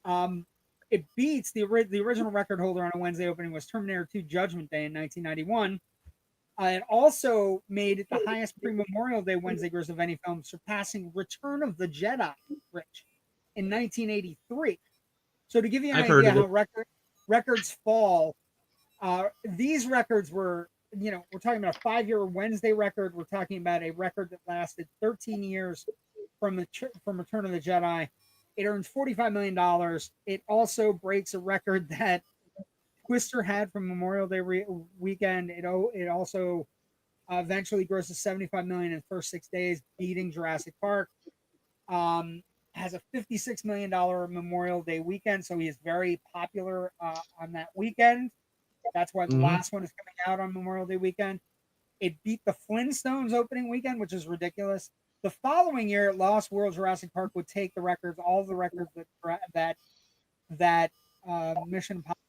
times. It beats the original record holder on a Wednesday opening was Terminator 2 Judgment Day in 1991. It also made it the highest pre-Memorial Day Wednesday gross of any film, surpassing Return of the Jedi, Rich, in 1983. So to give you an idea how records fall, these records were, we're talking about a 5-year Wednesday record. We're talking about a record that lasted 13 years from Return of the Jedi. It earns $45 million. It also breaks a record that Twister had from Memorial Day weekend. It also eventually grosses $75 million in the first 6 days, beating Jurassic Park. Has a $56 million Memorial Day weekend, so he is very popular on that weekend. That's why the last one is coming out on Memorial Day weekend. It beat the Flintstones opening weekend, which is ridiculous. The following year, Lost World Jurassic Park would take the records, all of the records that Mission Impossible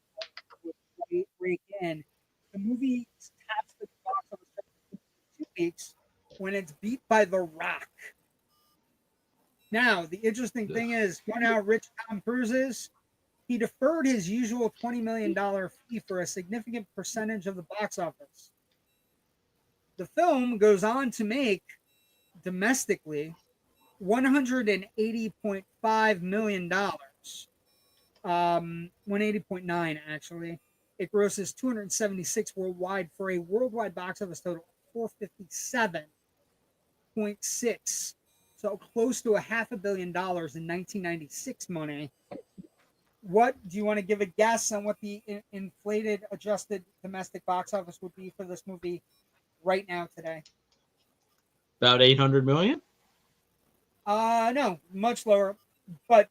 would break in. The movie taps the box office for 2 weeks when it's beat by The Rock. Now, the interesting thing is, you know how rich Tom Cruise is? He deferred his usual $20 million fee for a significant percentage of the box office. The film goes on to make, domestically, $180.5 million. 180.9 actually. It grosses 276 worldwide for a worldwide box office total of 457.6. So close to $500 million in 1996 money. What do you want to give a guess on what the inflated adjusted domestic box office would be for this movie right now today? About 800 million? No, much lower. But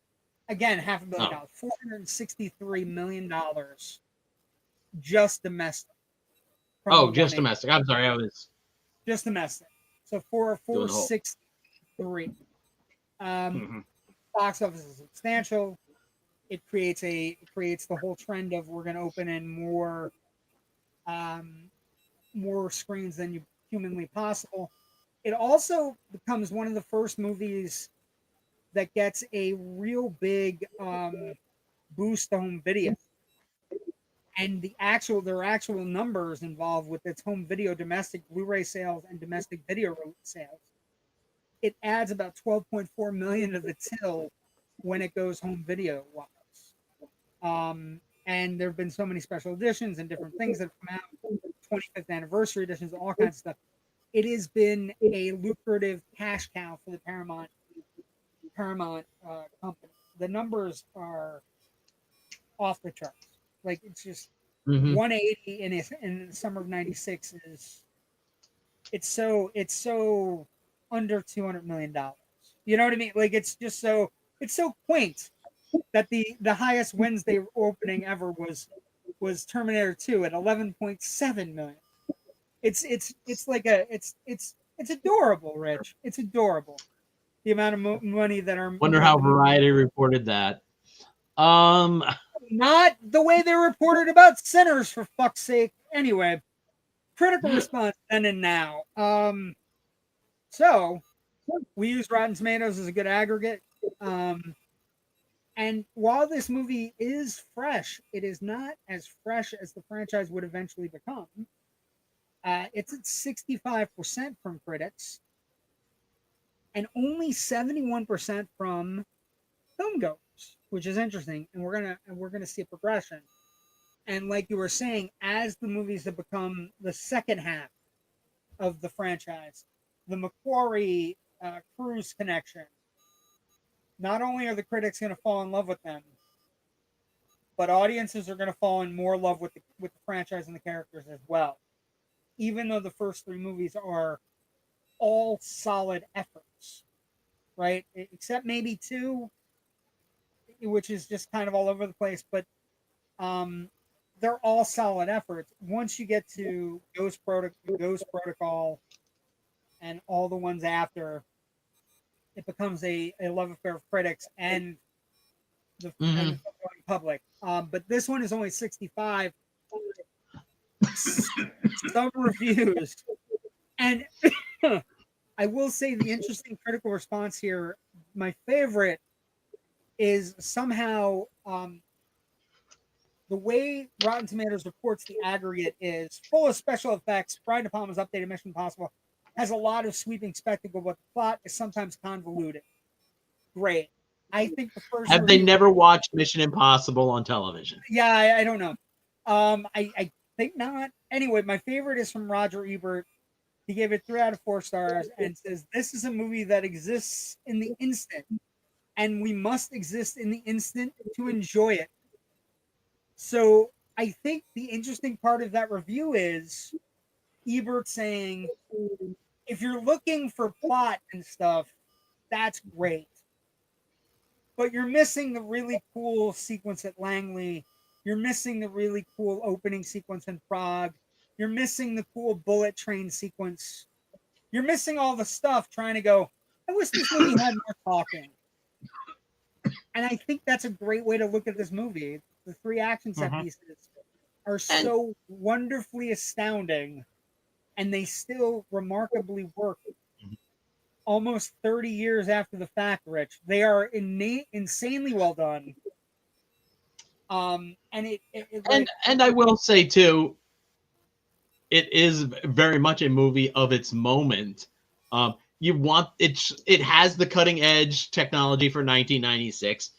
again, $500 million. $463 million just domestic. Oh, just domestic. I'm sorry, I was just domestic. So 463. Box office is substantial. It creates the whole trend of we're going to open in more screens than humanly possible. It also becomes one of the first movies that gets a real big boost to home video, and there are actual numbers involved with its home video domestic Blu-ray sales and domestic video sales. It adds about 12.4 million to the till when it goes home video wise. And there have been so many special editions and different things that have come out, 25th anniversary editions, all kinds of stuff. It has been a lucrative cash cow for the Paramount company. The numbers are off the charts. Like, it's just 180 in the summer of '96 is it's so under $200 million. You know what I mean? Like, it's so quaint that the highest Wednesday opening ever was Terminator 2 at 11.7 million. It's adorable, Rich. It's adorable. The amount of money that are. Wonder how Variety reported that. Not the way they reported about Sinners, for fuck's sake. Anyway, critical response then and now. So we use Rotten Tomatoes as a good aggregate. And while this movie is fresh, it is not as fresh as the franchise would eventually become. It's at 65% from critics and only 71% from filmgoers, which is interesting. And we're gonna see a progression. And like you were saying, as the movies have become the second half of the franchise, the Macquarie Cruise connection, not only are the critics going to fall in love with them, but audiences are going to fall in more love with the franchise and the characters as well. Even though the first three movies are all solid efforts, right? Except maybe two, which is just kind of all over the place, but they're all solid efforts. Once you get to Ghost Protocol and all the ones after, it becomes a love affair of critics and the public. But this one is only 65. Some reviews. And I will say the interesting critical response here, my favorite, is somehow the way Rotten Tomatoes reports the aggregate is full of special effects. Brian De Palmawith's updated Mission Impossible has a lot of sweeping spectacle, but the plot is sometimes convoluted. Great. I think the first. Have they never watched Mission Impossible on television? Yeah, I don't know. I think not. Anyway, my favorite is from Roger Ebert. He gave it 3 out of 4 stars and says, "This is a movie that exists in the instant, and we must exist in the instant to enjoy it." So I think the interesting part of that review is Ebert saying, if you're looking for plot and stuff, that's great. But you're missing the really cool sequence at Langley. You're missing the really cool opening sequence in Prague. You're missing the cool bullet train sequence. You're missing all the stuff trying to go, I wish this movie had more talking. And I think that's a great way to look at this movie. The 3 action set pieces are so wonderfully astounding and they still remarkably work almost 30 years after the fact, Rich. They are insanely well done. And and I will say too, it is very much a movie of its moment. It has the cutting edge technology for 1996,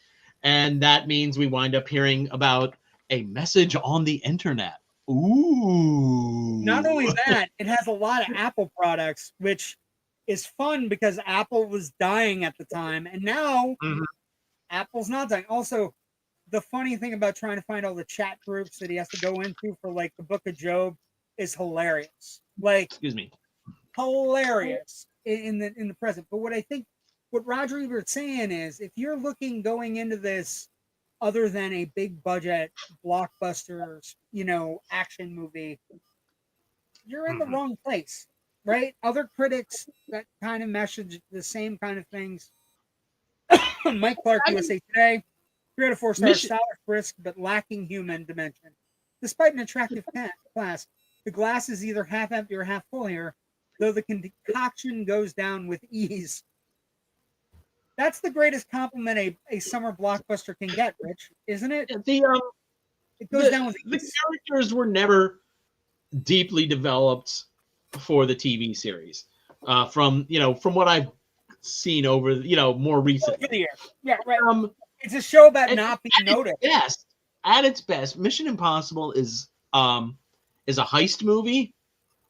and that means we wind up hearing about a message on the internet. Ooh. Not only that, it has a lot of Apple products, which is fun because Apple was dying at the time, and now Apple's not dying. Also, the funny thing about trying to find all the chat groups that he has to go into for like the Book of Job is hilarious. Like, excuse me, hilarious in the present. But what Roger Ebert's saying is, if you're looking going into this other than a big budget blockbuster, action movie, you're in the wrong place, right? Other critics that kind of message the same kind of things. Mike Clark, USA Today, 3 out of 4 stars, solid, brisk, but lacking human dimension. Despite an attractive glass, the glass is either half empty or half full here, though the concoction goes down with ease. That's the greatest compliment a summer blockbuster can get, Rich, isn't it? It goes down with ease. The characters were never deeply developed for the TV series. From what I've seen over more recently. Over the year. Yeah, right. It's a show about not being noticed. Yes, at its best, Mission Impossible is a heist movie,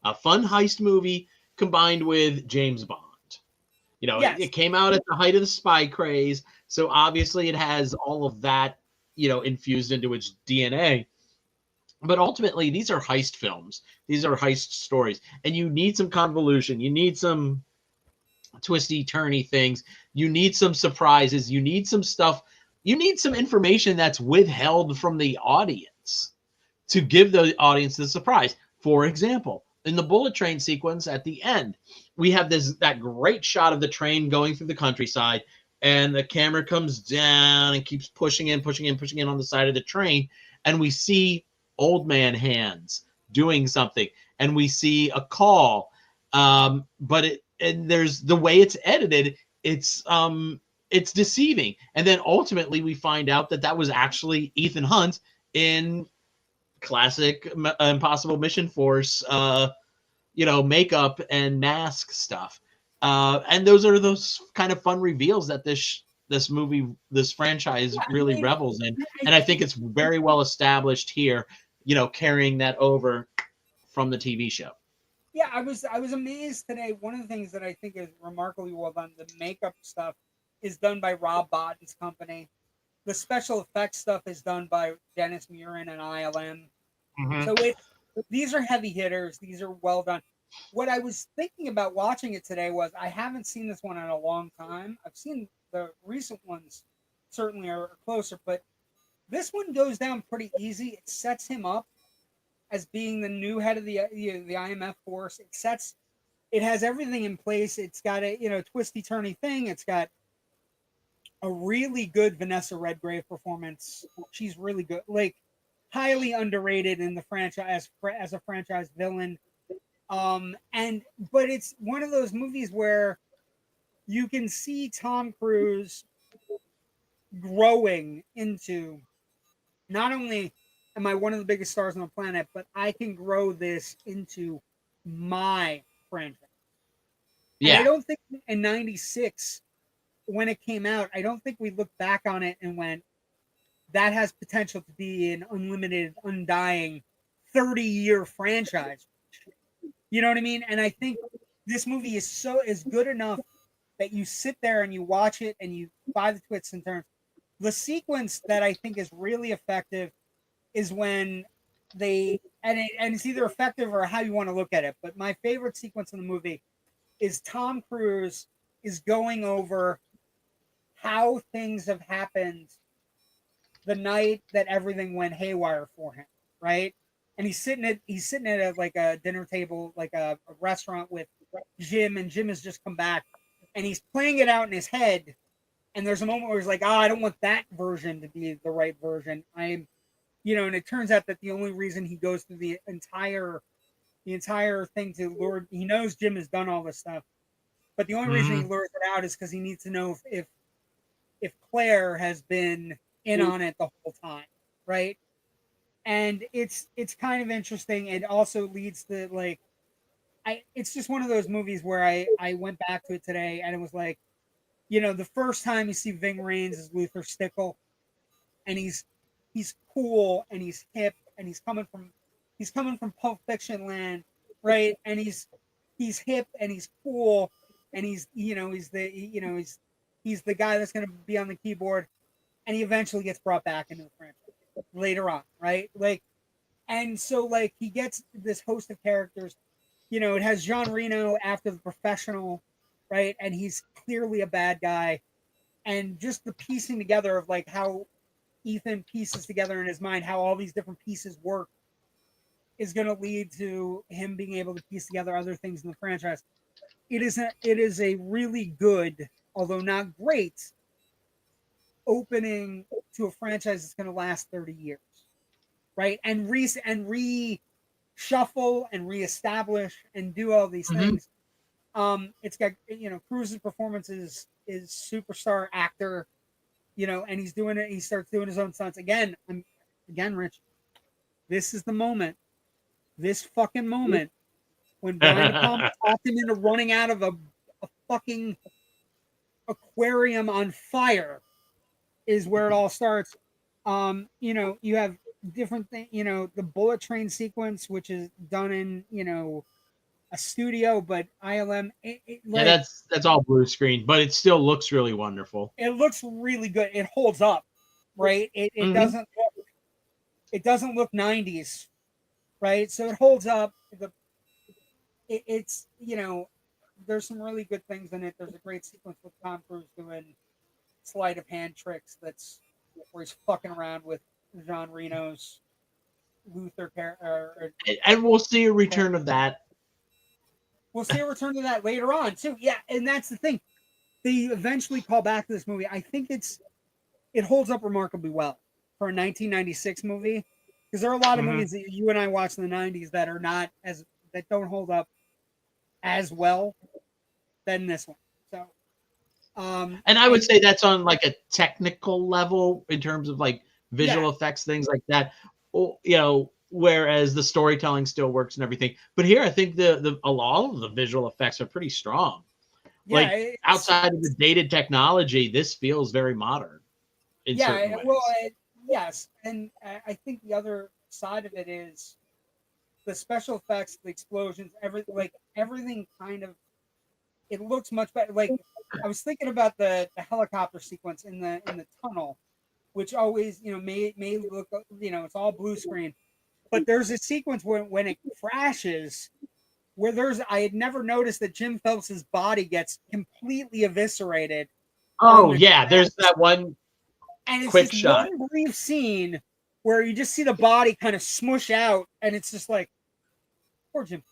a fun heist movie combined with James Bond. Yes. It came out at the height of the spy craze, so obviously it has all of that, infused into its DNA. But ultimately, these are heist films. These are heist stories, and you need some convolution. You need some twisty, turny things. You need some surprises. You need some stuff. You need some information that's withheld from the audience to give the audience the surprise. For example, in the bullet train sequence at the end, we have that great shot of the train going through the countryside, and the camera comes down and keeps pushing in on the side of the train, and we see old man hands doing something, and we see a call, but there's the way it's edited, it's deceiving, and then ultimately we find out that was actually Ethan Hunt in classic Impossible Mission Force makeup and mask stuff, and those kind of fun reveals that this movie, this franchise really revels in, and I think it's very well established here, carrying that over from the TV show. Yeah, I was amazed today. One of the things that I think is remarkably well done, the makeup stuff is done by Rob Bottin's company. The special effects stuff is done by Dennis Murin and ILM. So these are heavy hitters. These are well done. What I was thinking about watching it today was I haven't seen this one in a long time. I've seen the recent ones, certainly are closer, but this one goes down pretty easy. It sets him up as being the new head of the IMF force. It has everything in place. It's got a twisty turny thing. It's got a really good Vanessa Redgrave performance. She's really good, like highly underrated in the franchise as a franchise villain. But it's one of those movies where you can see Tom Cruise growing into, not only am I one of the biggest stars on the planet, but I can grow this into my franchise. Yeah. And I don't think in 96, when it came out, I don't think we looked back on it and went, that has potential to be an unlimited, undying 30-year franchise. You know what I mean? And I think this movie is good enough that you sit there and you watch it and you buy the twists and turns. The sequence that I think is really effective is when it's either effective or how you want to look at it. But my favorite sequence in the movie is Tom Cruise is going over how things have happened the night that everything went haywire for him, right? And he's sitting at like a dinner table, like a restaurant with Jim, and Jim has just come back, and he's playing it out in his head. And there's a moment where he's like, I don't want that version to be the right version. And it turns out that the only reason he goes through the entire the entire thing to lure. He knows Jim has done all this stuff, but the only reason he lures it out is because he needs to know if Claire has been in on it the whole time, right? And it's kind of interesting. It also leads to like, it's just one of those movies where I went back to it today and it was like, you know, the first time you see Ving Rhames as Luther Stickle, and he's cool and he's hip and he's coming from Pulp Fiction land, right? And he's hip and he's cool and he's he's the guy that's going to be on the keyboard, and he eventually gets brought back into the franchise later on, right? Like, and so like he gets this host of characters. You know, it has Jean Reno after The Professional, right? And he's clearly a bad guy, and just the piecing together of like how Ethan pieces together in his mind how all these different pieces work is going to lead to him being able to piece together other things in the franchise. It is a really good, although not great, opening to a franchise that's going to last 30 years, right? And reshuffle and reestablish and do all these things. It's got, you know, Cruise's performance is superstar actor, you know, and he's doing it. He starts doing his own stunts again. Rich, this is the moment. This fucking moment when Brian De Palma talked him into running out of a fucking aquarium on fire is where it all starts. You know, you have different things, you know, the bullet train sequence, which is done in, you know, a studio, but ILM, like, yeah, that's all blue screen, but it still looks really wonderful. It looks really good. It holds up, right? It doesn't look 90s, right? So it holds up. It's, you know, there's some really good things in it. There's a great sequence with Tom Cruise doing sleight of hand tricks. That's where he's fucking around with Jean Reno's Luther character. And we'll see a return of that. We'll see a return to that later on too. Yeah, and that's the thing. They eventually call back to this movie. I think it holds up remarkably well for a 1996 movie, because there are a lot of movies that you and I watched in the 90s that are not that don't hold up as well than this one. So, and I would say that's on like a technical level in terms of like visual effects, things like that. You know, whereas the storytelling still works and everything. But here, I think all of the visual effects are pretty strong. Yeah, like outside of the dated technology, this feels very modern. Yeah, well, yes, and I think the other side of it is the special effects, the explosions, everything kind of, it looks much better. Like, I was thinking about the helicopter sequence in the tunnel, which always, you know, may look, you know, it's all blue screen, but there's a sequence when it crashes where I had never noticed that Jim Phelps's body gets completely eviscerated. Oh yeah, there's that one. And it's quick just shot. one brief scene where you just see the body kind of smush out, and it's just like, poor Jim.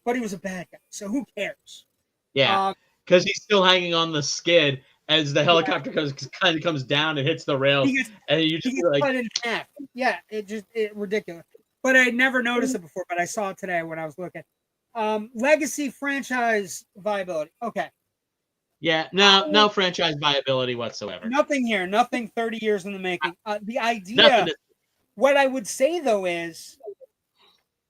But he was a bad guy, so who cares? Yeah, because he's still hanging on the skid as the helicopter kind of comes down and hits the rails, and you just cut in half. Yeah, it ridiculous. But I had never noticed it before, but I saw it today when I was looking. Legacy franchise viability. Okay. Yeah, no franchise viability whatsoever. Nothing here. Nothing 30 years in the making. The idea, what I would say, though, is,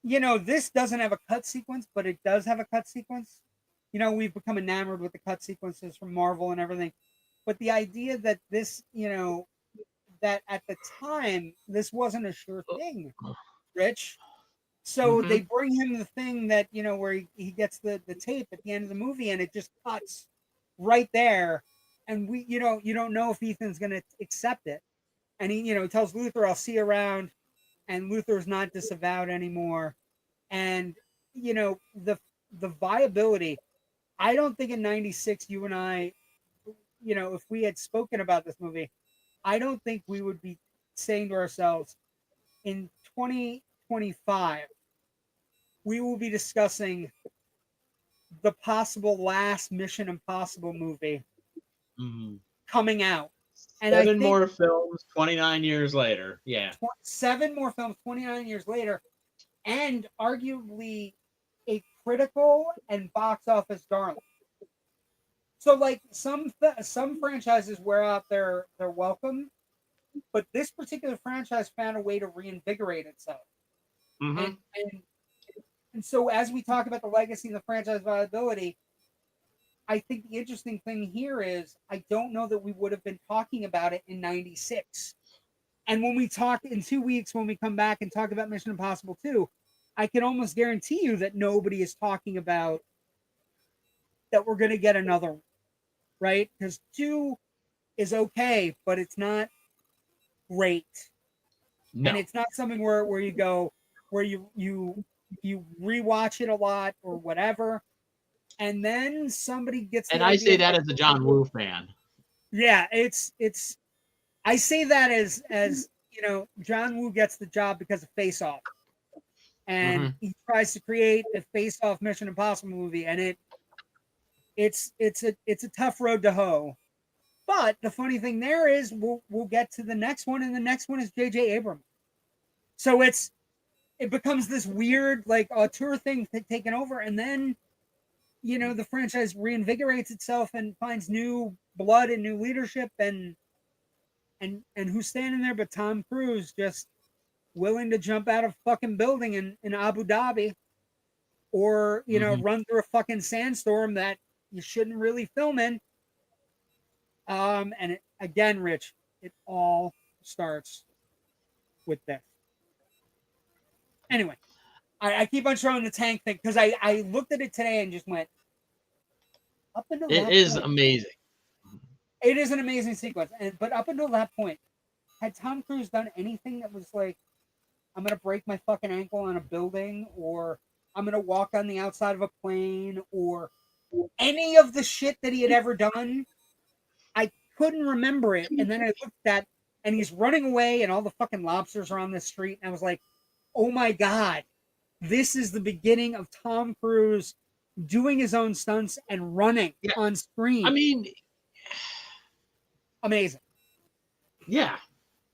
you know, this doesn't have a cut sequence, but it does have a cut sequence. You know, we've become enamored with the cut sequences from Marvel and everything. But the idea that this, you know, that at the time, this wasn't a sure thing, Rich. So they bring him the thing that, you know, where he gets the tape at the end of the movie, and it just cuts right there, and you don't know if Ethan's going to accept it, and he, you know, tells Luther, "I'll see you around," and Luther's not disavowed anymore, and, you know, the viability. I don't think in '96 you and I, you know, if we had spoken about this movie, I don't think we would be saying to ourselves, in 2025 we will be discussing the possible last Mission Impossible movie coming out. And 7 more films 29 years later. Yeah. 7 more films 29 years later. and arguably a critical and box office darling. So like some franchises wear out their welcome, but this particular franchise found a way to reinvigorate itself. Mm-hmm. And so as we talk about the legacy and the franchise viability, I think the interesting thing here is I don't know that we would have been talking about it in 96. And when we talk in 2 weeks, when we come back and talk about Mission Impossible 2, I can almost guarantee you that nobody is talking about that we're going to get another one, right? Because 2 is okay, but it's not great. No. And it's not something where you go, where you rewatch it a lot or whatever. And then somebody gets and I say that as a John Woo fan. Yeah, it's I say that as you know, John Woo gets the job because of Face Off. And he tries to create a Face Off Mission Impossible movie, and it's a tough road to hoe. But the funny thing there is we'll get to the next one, and the next one is J.J. Abrams. So it becomes this weird like auteur thing taken over, and then you know the franchise reinvigorates itself and finds new blood and new leadership, and who's standing there but Tom Cruise, just willing to jump out of a fucking building in Abu Dhabi, or you know run through a fucking sandstorm that you shouldn't really film in. And again, Rich, it all starts with this. Anyway, I keep on showing the tank thing because I looked at it today and just went up until it is point, amazing. It is an amazing sequence, but up until that point, had Tom Cruise done anything that was like, I'm gonna break my fucking ankle on a building, or I'm gonna walk on the outside of a plane, or any of the shit that he had ever done, I couldn't remember it. And then I looked at, and he's running away, and all the fucking lobsters are on the street, and I was like, oh my god, this is the beginning of Tom Cruise doing his own stunts and running on screen. I mean, amazing. Yeah,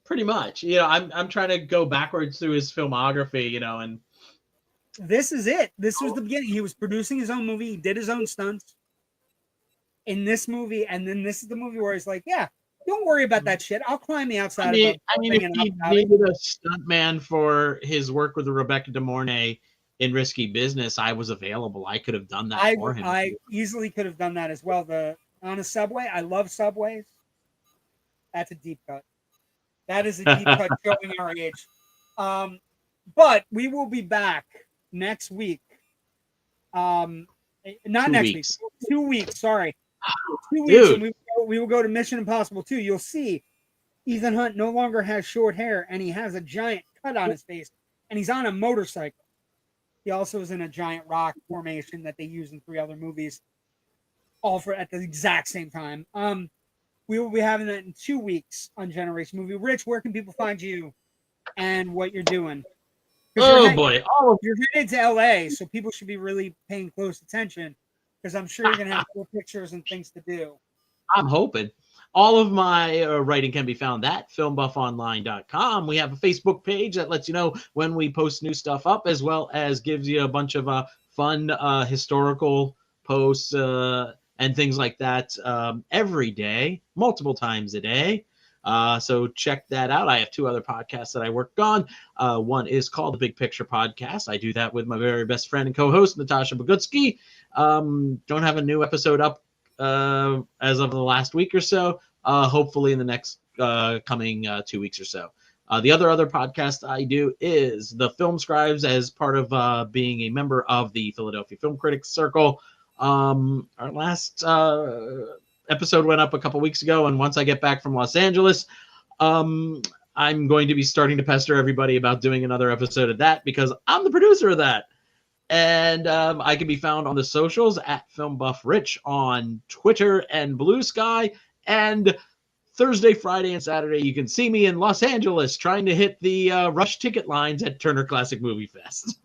pretty much. You know, I'm trying to go backwards through his filmography, you know, and this is it. This was the beginning. He was producing his own movie. He did his own stunts in this movie, and then this is the movie where he's like, "Yeah, don't worry about that shit. I'll climb the outside." I mean, if he needed a stuntman for his work with Rebecca De Mornay in Risky Business, I was available. I could have done that for him. I easily could have done that as well. On a subway, I love subways. That's a deep cut. That is a deep cut showing our age. But we will be back next week. Not 2 weeks. 2 weeks, sorry. 2 weeks, and we will go to Mission Impossible 2. You'll see Ethan Hunt no longer has short hair, and he has a giant cut on his face, and he's on a motorcycle. He also is in a giant rock formation that they use in 3 other movies, all at the exact same time. We will be having that in 2 weeks on Generation Movie. Rich, where can people find you and what you're doing? You're headed to LA, so people should be really paying close attention because I'm sure you're going to have cool pictures and things to do. I'm hoping. All of my writing can be found at filmbuffonline.com. We have a Facebook page that lets you know when we post new stuff up, as well as gives you a bunch of fun historical posts and things like that every day, multiple times a day. So check that out. I have 2 other podcasts that I work on. One is called The Big Picture Podcast. I do that with my very best friend and co-host, Natasha Bogutsky. Don't have a new episode up as of the last week or so. Hopefully in the next coming 2 weeks or so. The other podcast I do is the Film Scribes, as part of being a member of the Philadelphia Film Critics Circle. Our last episode went up a couple weeks ago, and once I get back from Los Angeles, I'm going to be starting to pester everybody about doing another episode of that because I'm the producer of that. And I can be found on the socials at FilmBuffRich on Twitter and Blue Sky. And Thursday, Friday, and Saturday, you can see me in Los Angeles trying to hit the rush ticket lines at Turner Classic Movie Fest.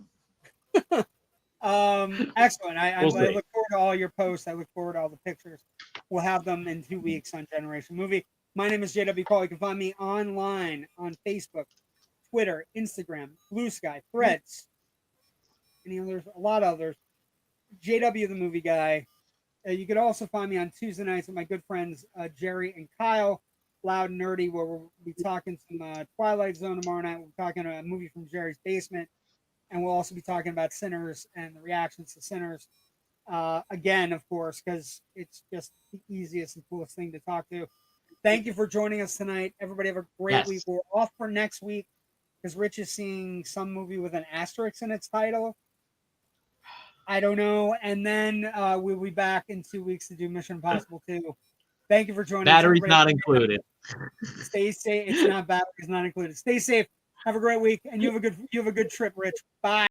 Excellent. I look forward to all your posts. I look forward to all the pictures. We'll have them in 2 weeks on Generation Movie. My name is JW Paul. You can find me online on Facebook, Twitter, Instagram, Blue Sky, Threads, any others, a lot of others. JW the Movie Guy. You could also find me on Tuesday nights with my good friends Jerry and Kyle, Loud and Nerdy, where we'll be talking some Twilight Zone tomorrow night. We'll be talking a movie from Jerry's basement, and we'll also be talking about Sinners and the reactions to Sinners. Again, of course, because it's just the easiest and coolest thing to talk to. Thank you for joining us tonight. Everybody have a great week. We're off for next week because Rich is seeing some movie with an asterisk in its title. I don't know. And then we'll be back in 2 weeks to do Mission Impossible 2. Thank you for joining us. Batteries not included. Stay safe. It's not batteries not included. Stay safe. Have a great week, and you have a good trip, Rich. Bye.